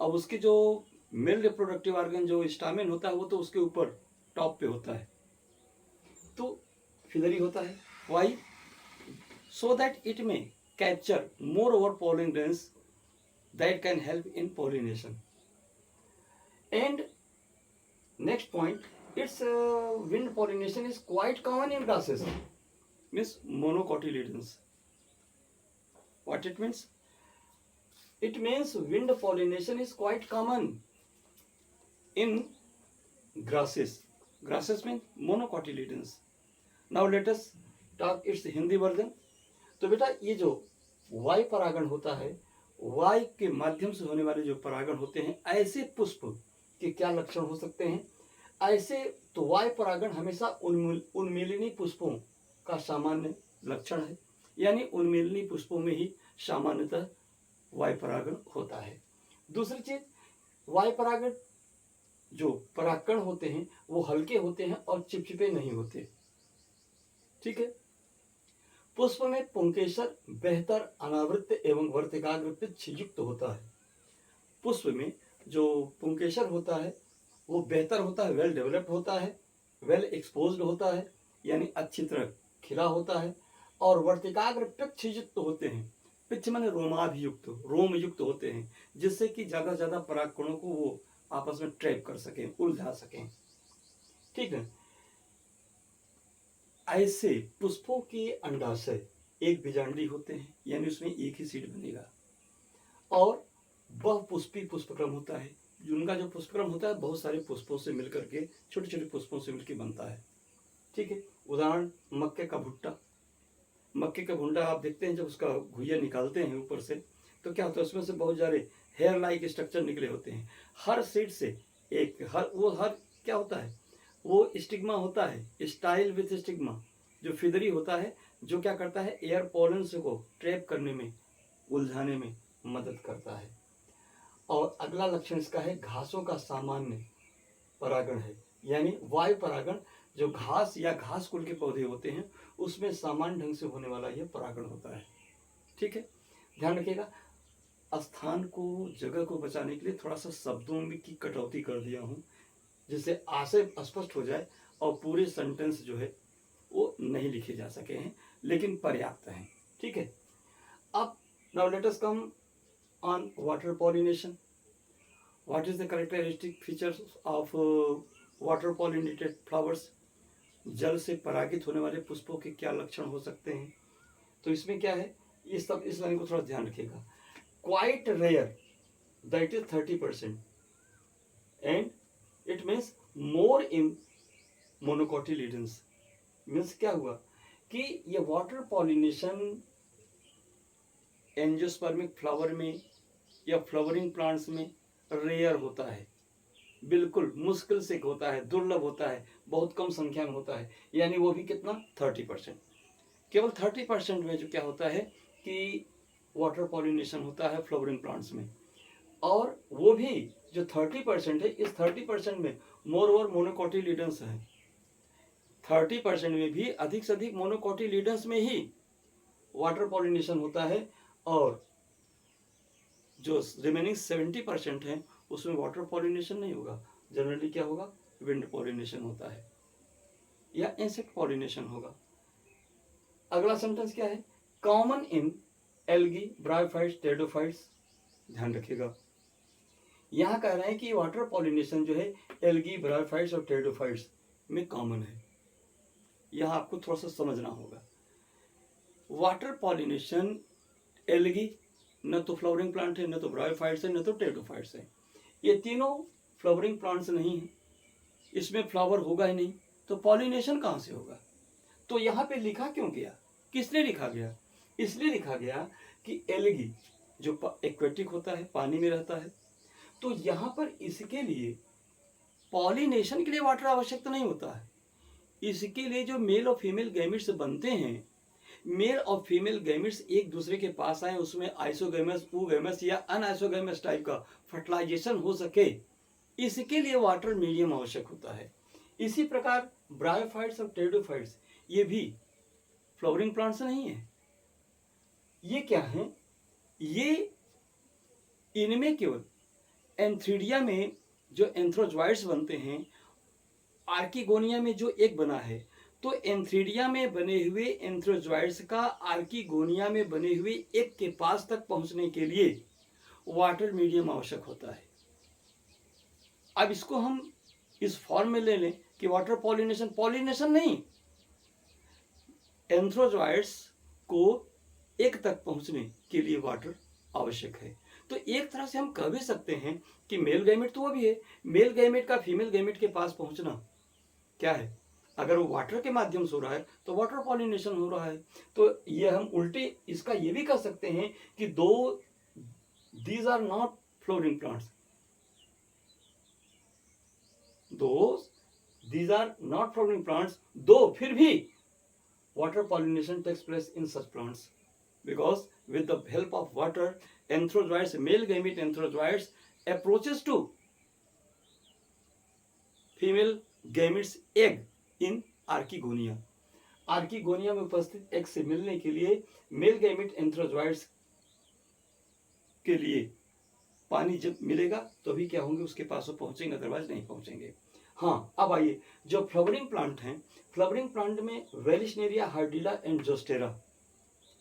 अब उसके जो मेल रिप्रोडक्टिव ऑर्गन जो स्टामेन होता है वो तो उसके ऊपर टॉप पे होता है, तो फिदरी होता है. वाई? सो दैट इट में capture more over pollen grains that can help in pollination. And next point, its wind pollination is quite common in grasses, means monocotyledons. What it means? It means wind pollination is quite common in grasses. Grasses means monocotyledons. Now let us talk its Hindi version. तो बेटा ये जो वायु परागण होता है, वायु के माध्यम से होने वाले जो परागण होते हैं, ऐसे पुष्प के क्या लक्षण हो सकते हैं? ऐसे तो वायु परागण हमेशा उन्मीलिनी पुष्पों का सामान्य लक्षण है, यानी उन्मीलिनी पुष्पों में ही सामान्यतः वायु परागण होता है. दूसरी चीज, वायु परागण जो परागकण होते हैं वो हल्के होते हैं और चिपचिपे नहीं होते. ठीक है. पुष्प में पुंकेसर बेहतर अनावृत एवं वर्तिकाग्र पिच्छ युक्त होता है. पुष्प में जो पुंकेसर होता है वो बेहतर होता है, वेल डेवलप्ड होता है, वेल एक्सपोज्ड होता है, यानी अच्छी तरह खिला होता है, और वर्तिकाग्र पिच्छ युक्त होते हैं. पिच्छ माने रोमाभियुक्त, रोम युक्त होते हैं, जिससे कि ज्यादा ज्यादा परागकणों को वो आपस में ट्रैप कर सकें, उलझा सकें. ठीक है. ऐसे पुष्पों के अंडाशय एक बीजांडी होते हैं, यानी उसमें एक ही सीड बनेगा, और वह पुष्पी पुष्पक्रम होता है. उनका जो पुष्पक्रम होता है बहुत सारे पुष्पों से मिलकर के, छोटे छोटे पुष्पों से मिलकर बनता है. ठीक है. उदाहरण, मक्के का भुट्टा. मक्के का भुट्टा आप देखते हैं, जब उसका घुइया निकालते हैं ऊपर से, तो क्या होता है? उसमें से बहुत सारे हेयर लाइक स्ट्रक्चर निकले होते हैं. हर सीड से एक हर क्या होता है? वो स्टिग्मा होता है, स्टाइल विथ स्टिग्मा, जो फिदरी होता है, जो क्या करता है? एयर पॉलेंस को ट्रैप करने में, उलझाने में मदद करता है. और अगला लक्षण इसका है घासों का सामान्य परागण है, यानी वायु परागण. जो घास या घास कुल के पौधे होते हैं उसमें सामान्य ढंग से होने वाला यह परागण होता है. ठीक है. ध्यान रखिएगा, स्थान को, जगह को बचाने के लिए थोड़ा सा शब्दों में की कटौती कर दिया हूँ, जिससे आशय स्पष्ट हो जाए और पूरे सेंटेंस जो है वो नहीं लिखे जा सके हैं, लेकिन पर्याप्त हैं. ठीक है. अब now let us come on water pollination. What is the characteristic features of water pollinated flowers? जल से परागित होने वाले पुष्पों के क्या लक्षण हो सकते हैं। तो इसमें क्या है, इस लाइन को थोड़ा ध्यान रखिएगा। Quite rare, that is 30%, and it means more in monocotyledons. Means क्या हुआ कि ये वाटर पॉलिनेशन एंजियोस्पर्मिक फ्लावर में या फ्लावरिंग प्लांट्स में रेयर होता है, बिल्कुल मुश्किल से होता है, दुर्लभ होता है, बहुत कम संख्या में होता है। यानी वो भी कितना, 30%। केवल 30% में जो क्या होता है कि वाटर पॉलिनेशन होता है फ्लावरिंग प्लांट्स में। और वो भी जो 30% है, इस 30% में मोर ओवर मोनोकोटिलिडन्स है। 30% में भी अधिक से अधिक मोनोकोटिलिडन्स में ही वाटर पॉलिनेशन होता है, और जो रिमेनिंग 70% है उसमें वाटर पॉलिनेशन नहीं होगा। जनरली क्या होगा, विंड पॉलिनेशन होता है या इंसेक्ट पॉलिनेशन होगा। अगला सेंटेंस क्या है, common in algae, bryophytes, pteridophytes. ध्यान रखिएगा, यहाँ कह रहे हैं कि वाटर पॉलिनेशन जो है एल्गी, ब्रायोफाइट्स और टेरिडोफाइट्स में कॉमन है। यहाँ आपको थोड़ा सा समझना होगा। वाटर पॉलिनेशन एल्गी न तो फ्लावरिंग प्लांट है, न तो ब्रायोफाइट्स है, न तो टेरिडोफाइट्स है। ये तीनों फ्लावरिंग प्लांट्स नहीं है, इसमें फ्लावर होगा ही नहीं, तो पॉलिनेशन कहाँ से होगा। तो यहाँ पे लिखा क्यों गया, किसने लिखा गया, इसलिए लिखा गया कि एल्गी जो एक्वेटिक होता है, पानी में रहता है, तो यहाँ पर इसके लिए पॉलिनेशन के लिए वाटर आवश्यकता नहीं होता है। इसके लिए जो मेल और फीमेल गैमेट्स बनते हैं, मेल और फीमेल गैमेट्स एक दूसरे के पास आए, उसमें आइसोगैमस, ऊगैमस या अनआइसोगैमस टाइप का फर्टिलाइजेशन हो सके, इसके लिए वाटर मीडियम आवश्यक होता है। इसी प्रकार ब्रायोफाइट्स और टेरिडोफाइट्स ये भी फ्लावरिंग प्लांट्स नहीं है। ये क्या है, ये इनमें केवल एंथ्रीडिया में जो एंथ्रोजॉइड्स बनते हैं, आर्किगोनिया में जो एक बना है, तो एंथ्रीडिया में बने हुए एंथ्रोजॉइड्स का आर्किगोनिया में बने हुए एक के पास तक पहुंचने के लिए वाटर मीडियम आवश्यक होता है। अब इसको हम इस फॉर्म में ले लें कि वाटर पॉलिनेशन, पॉलिनेशन नहीं, एंथ्रोजॉइड्स को एक तक पहुंचने के लिए वाटर आवश्यक है। तो एक तरह से हम कह भी सकते हैं कि मेल गैमेट तो वो भी है, मेल गैमेट का फीमेल गैमेट के पास पहुंचना क्या है, अगर वो वाटर के माध्यम से हो रहा है तो वाटर पॉलिनेशन हो रहा है। तो ये हम उल्टे इसका ये भी कह सकते हैं कि though these are not flowering plants, though these are not flowering plants, though फिर भी water pollination takes place in such plants because with the help of water, anthrozoids, male gamete anthrozoids approaches to female gametes egg in archegonia. Archegonia में उपस्थित egg से मिलने के लिए male gamete antherozoids के लिए पानी जब मिलेगा तो भी क्या होंगे, उसके पास वो पहुंचेंगे, अदरवाइज नहीं पहुंचेंगे। हाँ, अब आइए जो फ्लावरिंग प्लांट हैं, फ्लावरिंग प्लांट में वेलिशनेरिया, हार्डिला एंड जोस्टेरा,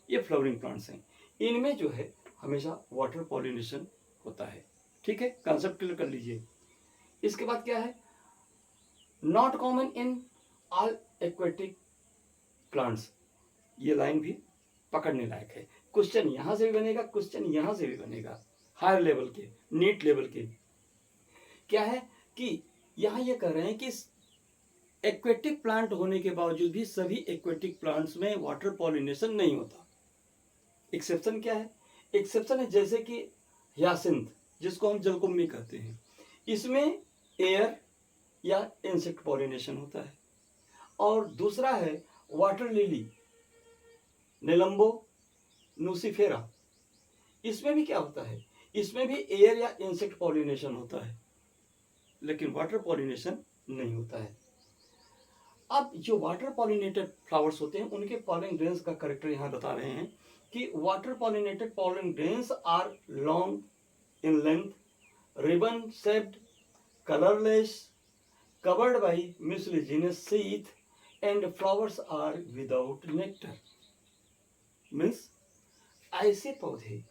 ये फ्लावरिंग प्लांट्स हैं। इनमें जो है हमेशा वाटर पॉलिनेशन होता है। ठीक है, कंसेप्ट क्लियर कर लीजिए। इसके बाद क्या है, not common in all aquatic plants. ये लाइन भी पकड़ने लायक है। क्वेश्चन यहां से भी बनेगा, क्वेश्चन यहां से भी बनेगा, हायर लेवल के, नीट लेवल के। क्या है कि यहां ये कह रहे हैं कि एक्वेटिक प्लांट होने के बावजूद भी सभी एक्वेटिक प्लांट्स में वाटर पॉलिनेशन नहीं होता। एक्सेप्शन क्या है, एक्सेप्शन है जैसे कि हियासिंथ, जिसको हम जलकुंभी कहते हैं, इसमें एयर या इंसेक्ट पॉलिनेशन होता है। और दूसरा है वाटर लिली, निलंबो नूसिफेरा, इसमें भी क्या होता है, इसमें भी एयर या इंसेक्ट पॉलिनेशन होता है, लेकिन वाटर पॉलिनेशन नहीं होता है। अब जो वाटर पॉलिनेटेड फ्लावर्स होते हैं उनके पॉलन ग्रेन्स का कैरेक्टर यहाँ बता रहे हैं कि water pollinated pollen grains are long in length, ribbon shaped, colourless, covered by mucilaginous sheath, and flowers are without nectar. Means ऐसे पौधे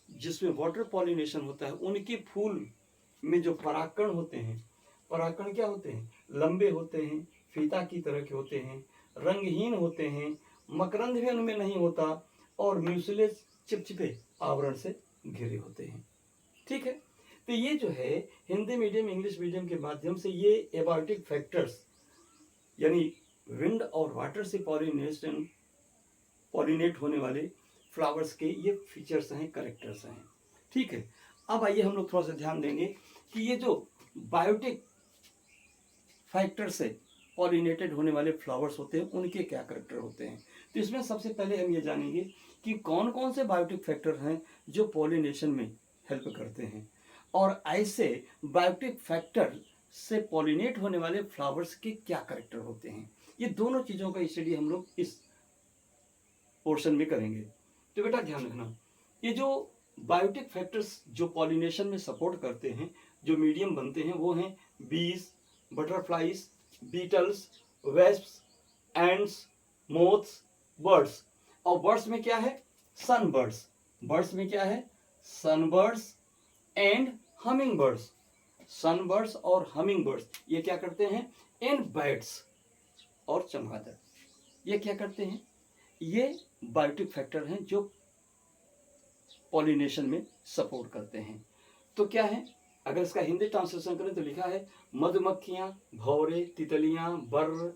जिसमें वाटर पॉलिनेशन होता है, उनके फूल में जो परागकण होते हैं, परागकण क्या होते हैं, लंबे होते हैं, फीता की तरह के होते हैं, रंगहीन होते हैं, मकरंद भी उनमें नहीं होता और म्यूसिलेज चिपचिपे आवरण से घिरे होते हैं। ठीक है, तो ये जो है हिंदी मीडियम इंग्लिश मीडियम के माध्यम से ये एबायोटिक फैक्टर्स यानी विंड और वाटर से पॉलिनेट होने वाले फ्लावर्स के ये फीचर्स हैं, कैरेक्टर्स हैं। ठीक है, अब आइए हम लोग थोड़ा सा ध्यान देंगे कि ये जो बायोटिक फैक्टर से पॉलिनेटेड होने वाले फ्लावर्स होते हैं उनके क्या कैरेक्टर होते हैं। तो इसमें सबसे पहले हम ये जानेंगे कि कौन कौन से बायोटिक फैक्टर हैं जो पॉलिनेशन में हेल्प करते हैं और ऐसे बायोटिक फैक्टर से पॉलिनेट होने वाले फ्लावर्स के क्या कैरेक्टर होते हैं। ये दोनों चीज़ों का स्टडी हम लोग इस पोर्शन में करेंगे। तो बेटा ध्यान रखना, ये जो बायोटिक फैक्टर्स जो पॉलिनेशन में सपोर्ट करते हैं, जो मीडियम बनते हैं, वो हैं bees, butterflies, beetles, wasps, ants, moths, birds. और बर्ड्स में क्या है? Sun birds. बर्ड्स में क्या है? Sun birds and humming birds. Sun birds और हमिंग बर्ड्स ये क्या करते हैं? एंड बैट्स और चमगादड़ ये क्या करते हैं? ये बायोटिक फैक्टर हैं जो पॉलिनेशन में सपोर्ट करते हैं। तो क्या है? अगर इसका हिंदी ट्रांसलेशन करें तो लिखा है मधुमक्खियाँ, भौरे, तितलियाँ, बर्र,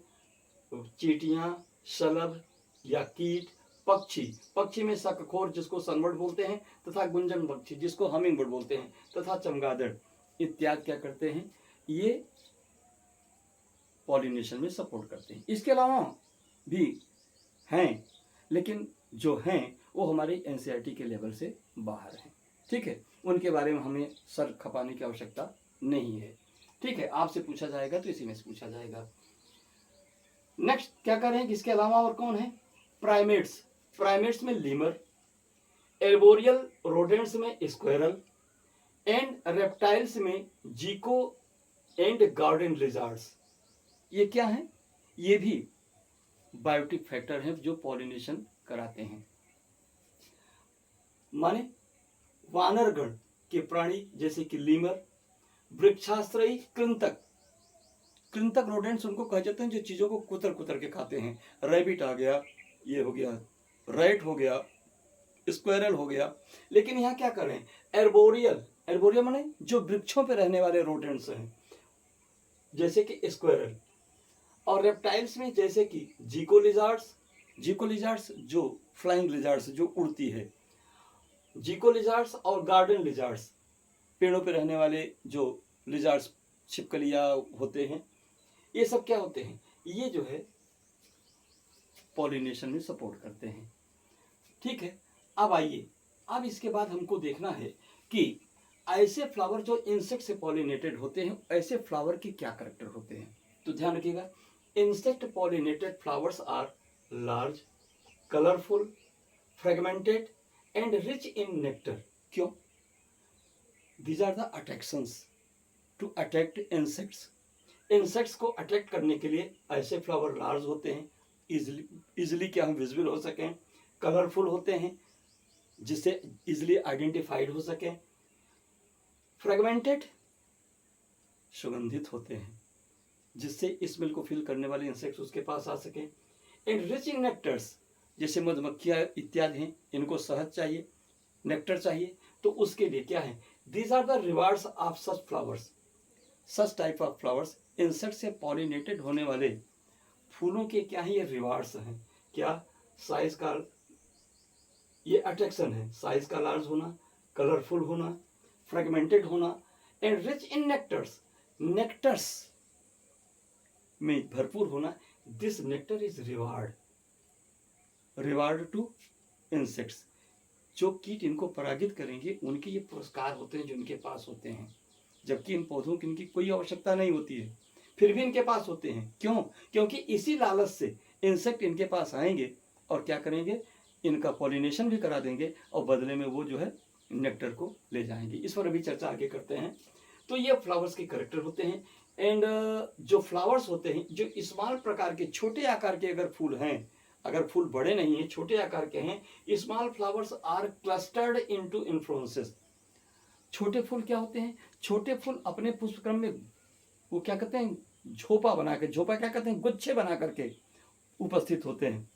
चींटियाँ, शलभ या कीट, पक्षी, पक्षी में शकखोर जिसको सनबर्ड बोलते हैं तथा गुंजन पक्षी जिसको हमिंग बर्ड बोलते हैं तथा चमगादड़ इत्यादि क्या करते हैं? ये पॉलिनेशन में सपोर्ट करते हैं। इसके अलावा भी हैं, लेकिन जो हैं वो हमारे एनसीईआरटी के लेवल से बाहर हैं। ठीक है, उनके बारे में हमें सर खपाने की आवश्यकता नहीं है। ठीक है, आपसे पूछा जाएगा तो इसी में से पूछा जाएगा। नेक्स्ट क्या करें कि इसके अलावा और कौन है? प्राइमेट्स। प्राइमेट्स में लीमर, एर्बोरियल रोडेंट्स में स्क्वेरल एंड रेप्टाइल्स में जीको एंड गार्डन लिजार्ड्स। ये क्या है? ये भी बायोटिक फैक्टर हैं जो पॉलिनेशन कराते हैं। माने वानरगण के प्राणी जैसे कि लीमर, वृक्षाश्रयी कृंतक। कृंतक रोडेंट्स उनको कहा जाते हैं जो चीजों को कुतर कुतर के खाते हैं। रैबिट आ गया, ये हो गया, रैट हो गया, स्क्वेरल हो गया। लेकिन यहाँ क्या कर रहे हैं? एर्बोरियल। एर्बोरियल माने जो वृक्षों पे रहने वाले रोडेंट्स हैं जैसे कि स्क्वेरल। और रेप्टाइल्स में जैसे कि जीको लिजार्ड्स। जीको लिजार्ड्स जो फ्लाइंग लिजार्ड्स जो उड़ती है, जीको लिजार्ड्स और गार्डन लिजार्ड्स पेड़ों पे रहने वाले जो लिजार्ड्स छिपकलियाँ होते हैं, ये सब क्या होते हैं? ये जो है पॉलिनेशन में सपोर्ट करते हैं। ठीक है, अब आइए, अब इसके बाद हमको देखना है कि ऐसे फ्लावर जो इंसेक्ट से पॉलिनेटेड होते हैं ऐसे फ्लावर के क्या कैरेक्टर होते हैं। तो ध्यान रखिएगा, insect pollinated flowers are large, colourful, fragmented and rich in nectar. क्यों? These are the attractions to attract insects. Insects को अट्रैक्ट करने के लिए ऐसे फ्लावर लार्ज होते हैं, इजिली क्या हम विजिबल हो सकें, कलरफुल होते हैं जिससे इजिली आइडेंटिफाइड हो सकें, फ्रेगमेंटेड सुगंधित होते हैं जिससे स्मेल को फील करने वाले इंसेक्ट्स उसके पास आ सकें, एंड रिच इन नेक्टर्स जैसे मधुमक्खियाँ इत्यादि हैं, इनको शहद चाहिए, नेक्टर चाहिए, तो उसके लिए क्या है? These are the rewards of such flowers. Such type of flowers, insect से पॉलिनेटेड होने वाले फूलों के क्या है? ये रिवार्ड्स हैं। क्या? साइज का ये अट्रैक्शन है, साइज का लार्ज होना, कलरफुल होना, फ्रेगमेंटेड होना and rich in nectars, nectars में भरपूर होना। This nectar is reward, reward to insects. जो कीट इनको परागित करेंगे उनके ये पुरस्कार होते हैं जो इनके पास होते हैं, जबकि इन पौधों की इनकी कोई आवश्यकता नहीं होती है, फिर भी इनके पास होते हैं। क्यों? क्योंकि इसी लालच से इंसेक्ट इनके पास आएंगे और क्या करेंगे? इनका पॉलिनेशन भी करा देंगे और बदले में वो जो है नेक्टर को ले जाएंगे। इस पर अभी चर्चा आगे करते हैं। तो ये फ्लावर्स के कैरेक्टर होते हैं। एंड जो फ्लावर्स होते हैं जो स्मॉल प्रकार के छोटे आकार के अगर फूल हैं, अगर फूल बड़े नहीं हैं, छोटे आकार के हैं, small flowers are clustered into inflorescences. छोटे फूल क्या होते हैं? छोटे फूल अपने पुष्पक्रम में वो क्या करते हैं? झोपा बना के, झोपा क्या कहते हैं, गुच्छे बना करके उपस्थित होते हैं,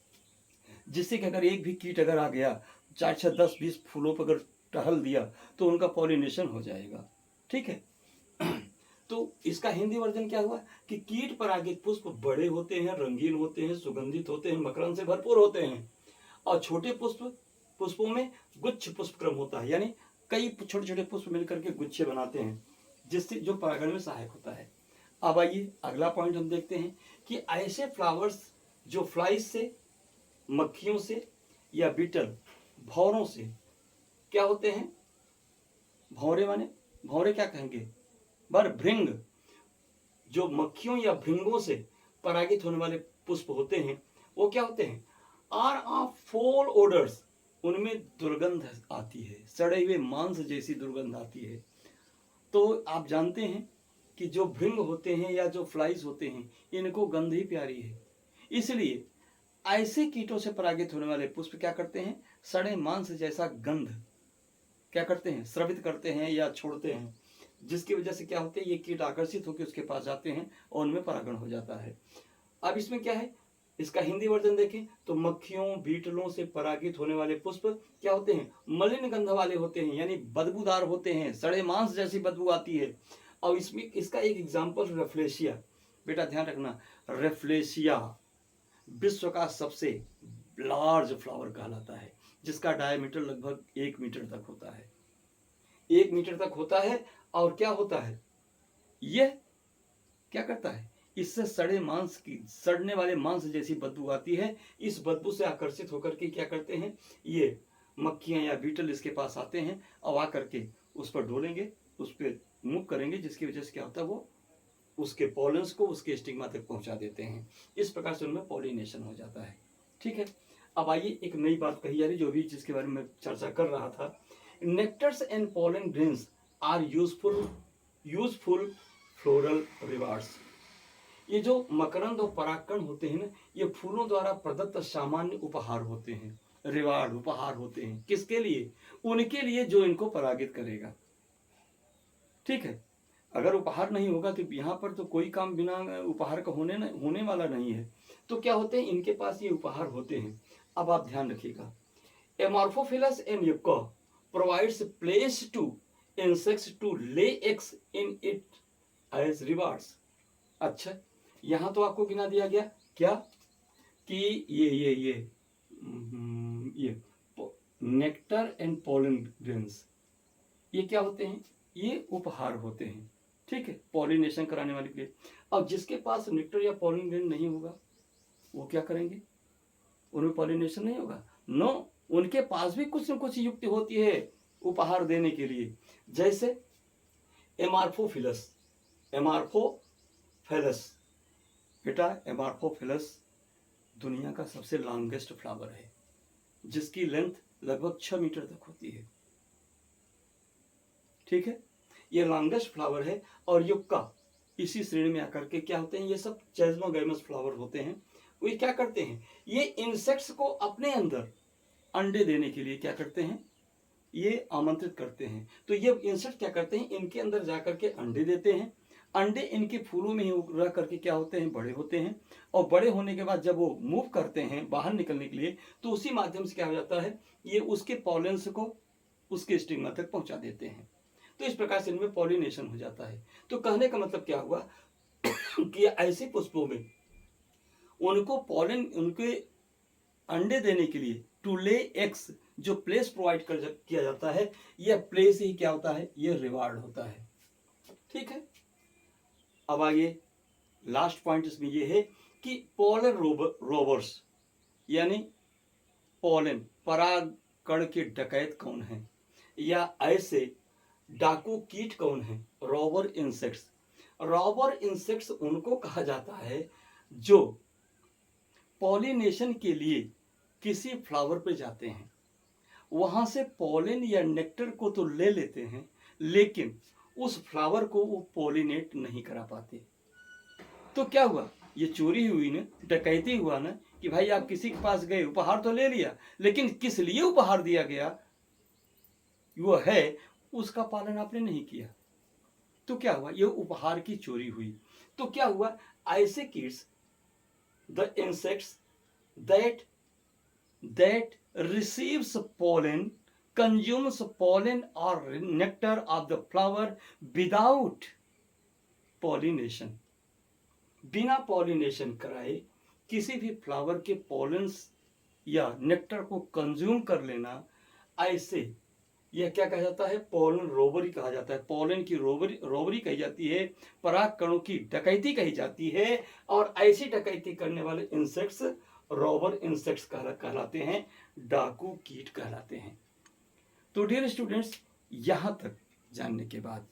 जिससे कि अगर एक भी कीट अगर आ गया, 4 6 10 20 फूलों पर अगर टहल दिया तो उनका पॉलिनेशन हो जाएगा। ठीक है। तो इसका हिंदी वर्जन क्या हुआ कि कीट परागित पुष्प बड़े होते हैं, रंगीन होते हैं, सुगंधित होते हैं, मकरंद से भरपूर होते हैं, और छोटे पुष्पों में गुच्छ पुष्प क्रम होता है, यानी कई छोटे छोटे पुष्प मिलकर के गुच्छे बनाते हैं, जिससे जो परागण में सहायक होता है। अब आइए अगला पॉइंट हम देखते हैं कि ऐसे फ्लावर्स जो फ्लाइज से, मक्खियों से या बीटल, भौरों से क्या होते हैं, भौरे माने भौरे क्या कहेंगे, भृंग, जो मक्खियों या भृंगों से परागित होने वाले पुष्प होते हैं, वो क्या होते हैं, आर ऑफ फोल ओडर्स, उनमें दुर्गंध आती है, सड़े हुए मांस जैसी दुर्गंध आती है। तो आप जानते हैं कि जो भृंग होते हैं या जो फ्लाइज होते हैं, इनको गंध ही प्यारी है, इसलिए ऐसे कीटों से परागित होने वाले पुष्प क्या करते हैं, सड़े मांस जैसा गंध क्या करते हैं, स्रवित करते हैं या छोड़ते हैं, जिसकी वजह से क्या होते हैं, ये कीट आकर्षित होकर उसके पास जाते हैं और उनमें परागण हो जाता है। अब इसमें क्या है, इसका हिंदी वर्जन देखें तो मक्खियों बीटलों से परागित होने वाले पुष्प क्या होते हैं, मलिन गंध वाले होते हैं, यानी बदबूदार होते हैं, सड़े मांस जैसी बदबू आती है। और इसमें इसका एक एग्जाम्पल रेफ्लेशिया, बेटा ध्यान रखना, रेफ्लेशिया विश्व का सबसे लार्ज फ्लावर कहलाता है, जिसका डायमीटर लगभग 1 मीटर तक होता है, 1 मीटर तक होता है। और क्या होता है, यह क्या करता है, इससे सड़ने वाले मांस जैसी बदबू आती है। इस बदबू से आकर्षित होकर के क्या करते हैं, ये मक्खियां या बीटल इसके पास आते हैं और आकर के उस पर डोलेंगे, उस पर मूव करेंगे, जिसकी वजह से क्या होता है, वो उसके पॉलेंस को उसके स्टिग्मा तक पहुंचा देते हैं। इस प्रकार से उनमें पॉलिनेशन हो जाता है। ठीक है। अब आइए एक नई बात कही जा रही, जो भी जिसके बारे में चर्चा कर रहा था, nectars and pollen grains are useful floral rewards. ये जो मकरंद और परागकण होते हैं ना, ये फूलों द्वारा प्रदत्त सामान्य उपहार होते हैं, रिवार्ड उपहार होते हैं, किसके लिए, उनके लिए जो इनको परागित करेगा। ठीक है। अगर उपहार नहीं होगा तो यहाँ पर तो कोई काम बिना उपहार का होने वाला नहीं है। तो क्या होते हैं, इनके पास ये उपहार होते हैं। अब आप ध्यान रखिएगा, amorphophallus and yucca provides place to insects to lay eggs in it as rewards. अच्छा, यहाँ तो आपको गिना दिया गया क्या कि ये नेक्टर एंड पोलन ग्रेन्स, ये क्या होते हैं, ये उपहार होते हैं। ठीक है, पॉलिनेशन कराने वाले के लिए। अब जिसके पास नेक्टर या पोलन ग्रेन नहीं होगा, वो क्या करेंगे, उनमें पॉलिनेशन नहीं होगा। नो, उनके पास भी कुछ न कुछ युक्ति होती है उपहार देने के लिए। जैसे एमार्फोफिलस, बेटा एमार्फोफिलस दुनिया का सबसे लॉन्गेस्ट फ्लावर है, जिसकी लेंथ लगभग 6 मीटर तक होती है। ठीक है, ये लॉन्गेस्ट फ्लावर है। और युक्का इसी श्रेणी में आकर के क्या होते हैं, ये सब चेस्मोगैमस फ्लावर होते हैं। वो क्या करते हैं, ये इंसेक्ट्स को अपने अंदर अंडे देने के लिए क्या करते हैं, ये आमंत्रित करते हैं। तो ये इंसेक्ट क्या करते हैं, इनके अंदर जाकर के अंडे देते हैं। अंडे इनके फूलों में ही रह करके क्या होते हैं, बड़े होते हैं। और बड़े होने के बाद जब वो मूव करते हैं बाहर निकलने के लिए, तो उसी माध्यम से क्या हो जाता है, ये उसके पॉलेंस को उसके स्टिग्मा तक पहुंचा देते हैं। तो इस प्रकार से इनमें पॉलिनेशन हो जाता है। तो कहने का मतलब क्या हुआ कि ऐसे पुष्पों में उनको पॉलन, उनके अंडे देने के लिए टू ले एग्स जो प्लेस प्रोवाइड किया जाता है, यह प्लेस ही क्या होता है, यह रिवार्ड होता है। ठीक है। अब आइए लास्ट पॉइंट इसमें यह है कि पोलन रोबर्स यानी पोलन परागकण के डकैत कौन है, या ऐसे डाकू कीट कौन है, रॉबर इंसेक्ट्स। रॉबर इंसेक्ट्स उनको कहा जाता है जो पॉलिनेशन के लिए किसी फ्लावर पे जाते हैं, वहां से पॉलिन या नेक्टर को तो ले लेते हैं, लेकिन उस फ्लावर को वो पॉलिनेट नहीं करा पाते। तो क्या हुआ, ये चोरी हुई ना, डकैती हुआ ना, कि भाई आप किसी के पास गए, उपहार तो ले लिया, लेकिन किस लिए उपहार दिया गया वो है, उसका पालन आपने नहीं किया। तो क्या हुआ, ये उपहार की चोरी हुई। तो क्या हुआ, ऐसे kids, the insects that receives pollen, consumes pollen or nectar of the flower without pollination, बिना पॉलिनेशन कराए किसी भी फ्लावर के पॉलेंस या नेक्टर को कंज्यूम कर लेना, ऐसे यह क्या कहा जाता है, पोलन रोबरी कहा जाता है। पोलन की रोबरी कही जाती है, पराग कणों की डकैती कही जाती है, और ऐसी डकैती करने वाले इंसेक्ट्स रॉबर इंसेक्ट्स कहलाते हैं, डाकू कीट कहलाते हैं। तो डियर स्टूडेंट्स, यहां तक जानने के बाद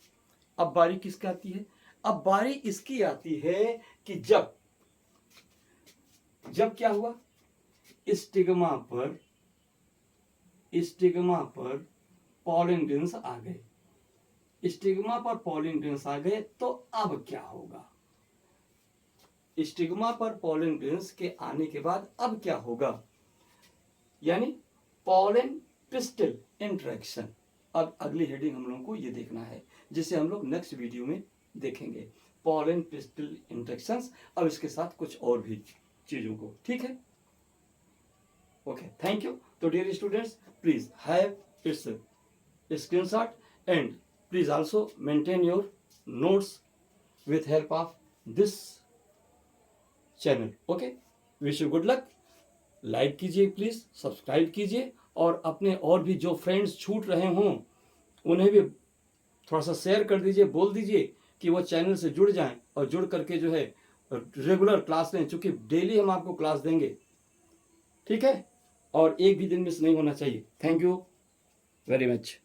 अब बारी किसकी आती है, अब बारी इसकी आती है कि जब क्या हुआ, स्टिग्मा पर पॉलन ग्रेन्स आ गए, स्टिग्मा पर पॉलन ग्रेन्स आ गए, तो अब क्या होगा, स्टिग्मा पर पॉलन ग्रेन्स के आने के बाद अब क्या होगा, यानी पॉलन पिस्टल इंटरेक्शन। अब अगली हेडिंग हम लोगों को ये देखना है, जिसे हम लोग नेक्स्ट वीडियो में देखेंगे, पॉलन पिस्टल इंटरेक्शंस, अब इसके साथ कुछ और भी चीजों को, ठीक है। Okay, thank you. तो dear students, please have its screenshot and please also maintain your notes with help of this channel. Okay, wish you good luck. Like कीजिए, प्लीज सब्सक्राइब कीजिए, और अपने और भी जो फ्रेंड्स छूट रहे हों उन्हें भी थोड़ा सा शेयर कर दीजिए, बोल दीजिए कि वो चैनल से जुड़ जाएं और जुड़ करके जो है रेगुलर क्लास लें, चूंकि डेली हम आपको क्लास देंगे, ठीक है, और एक भी दिन मिस नहीं होना चाहिए। Thank you very much.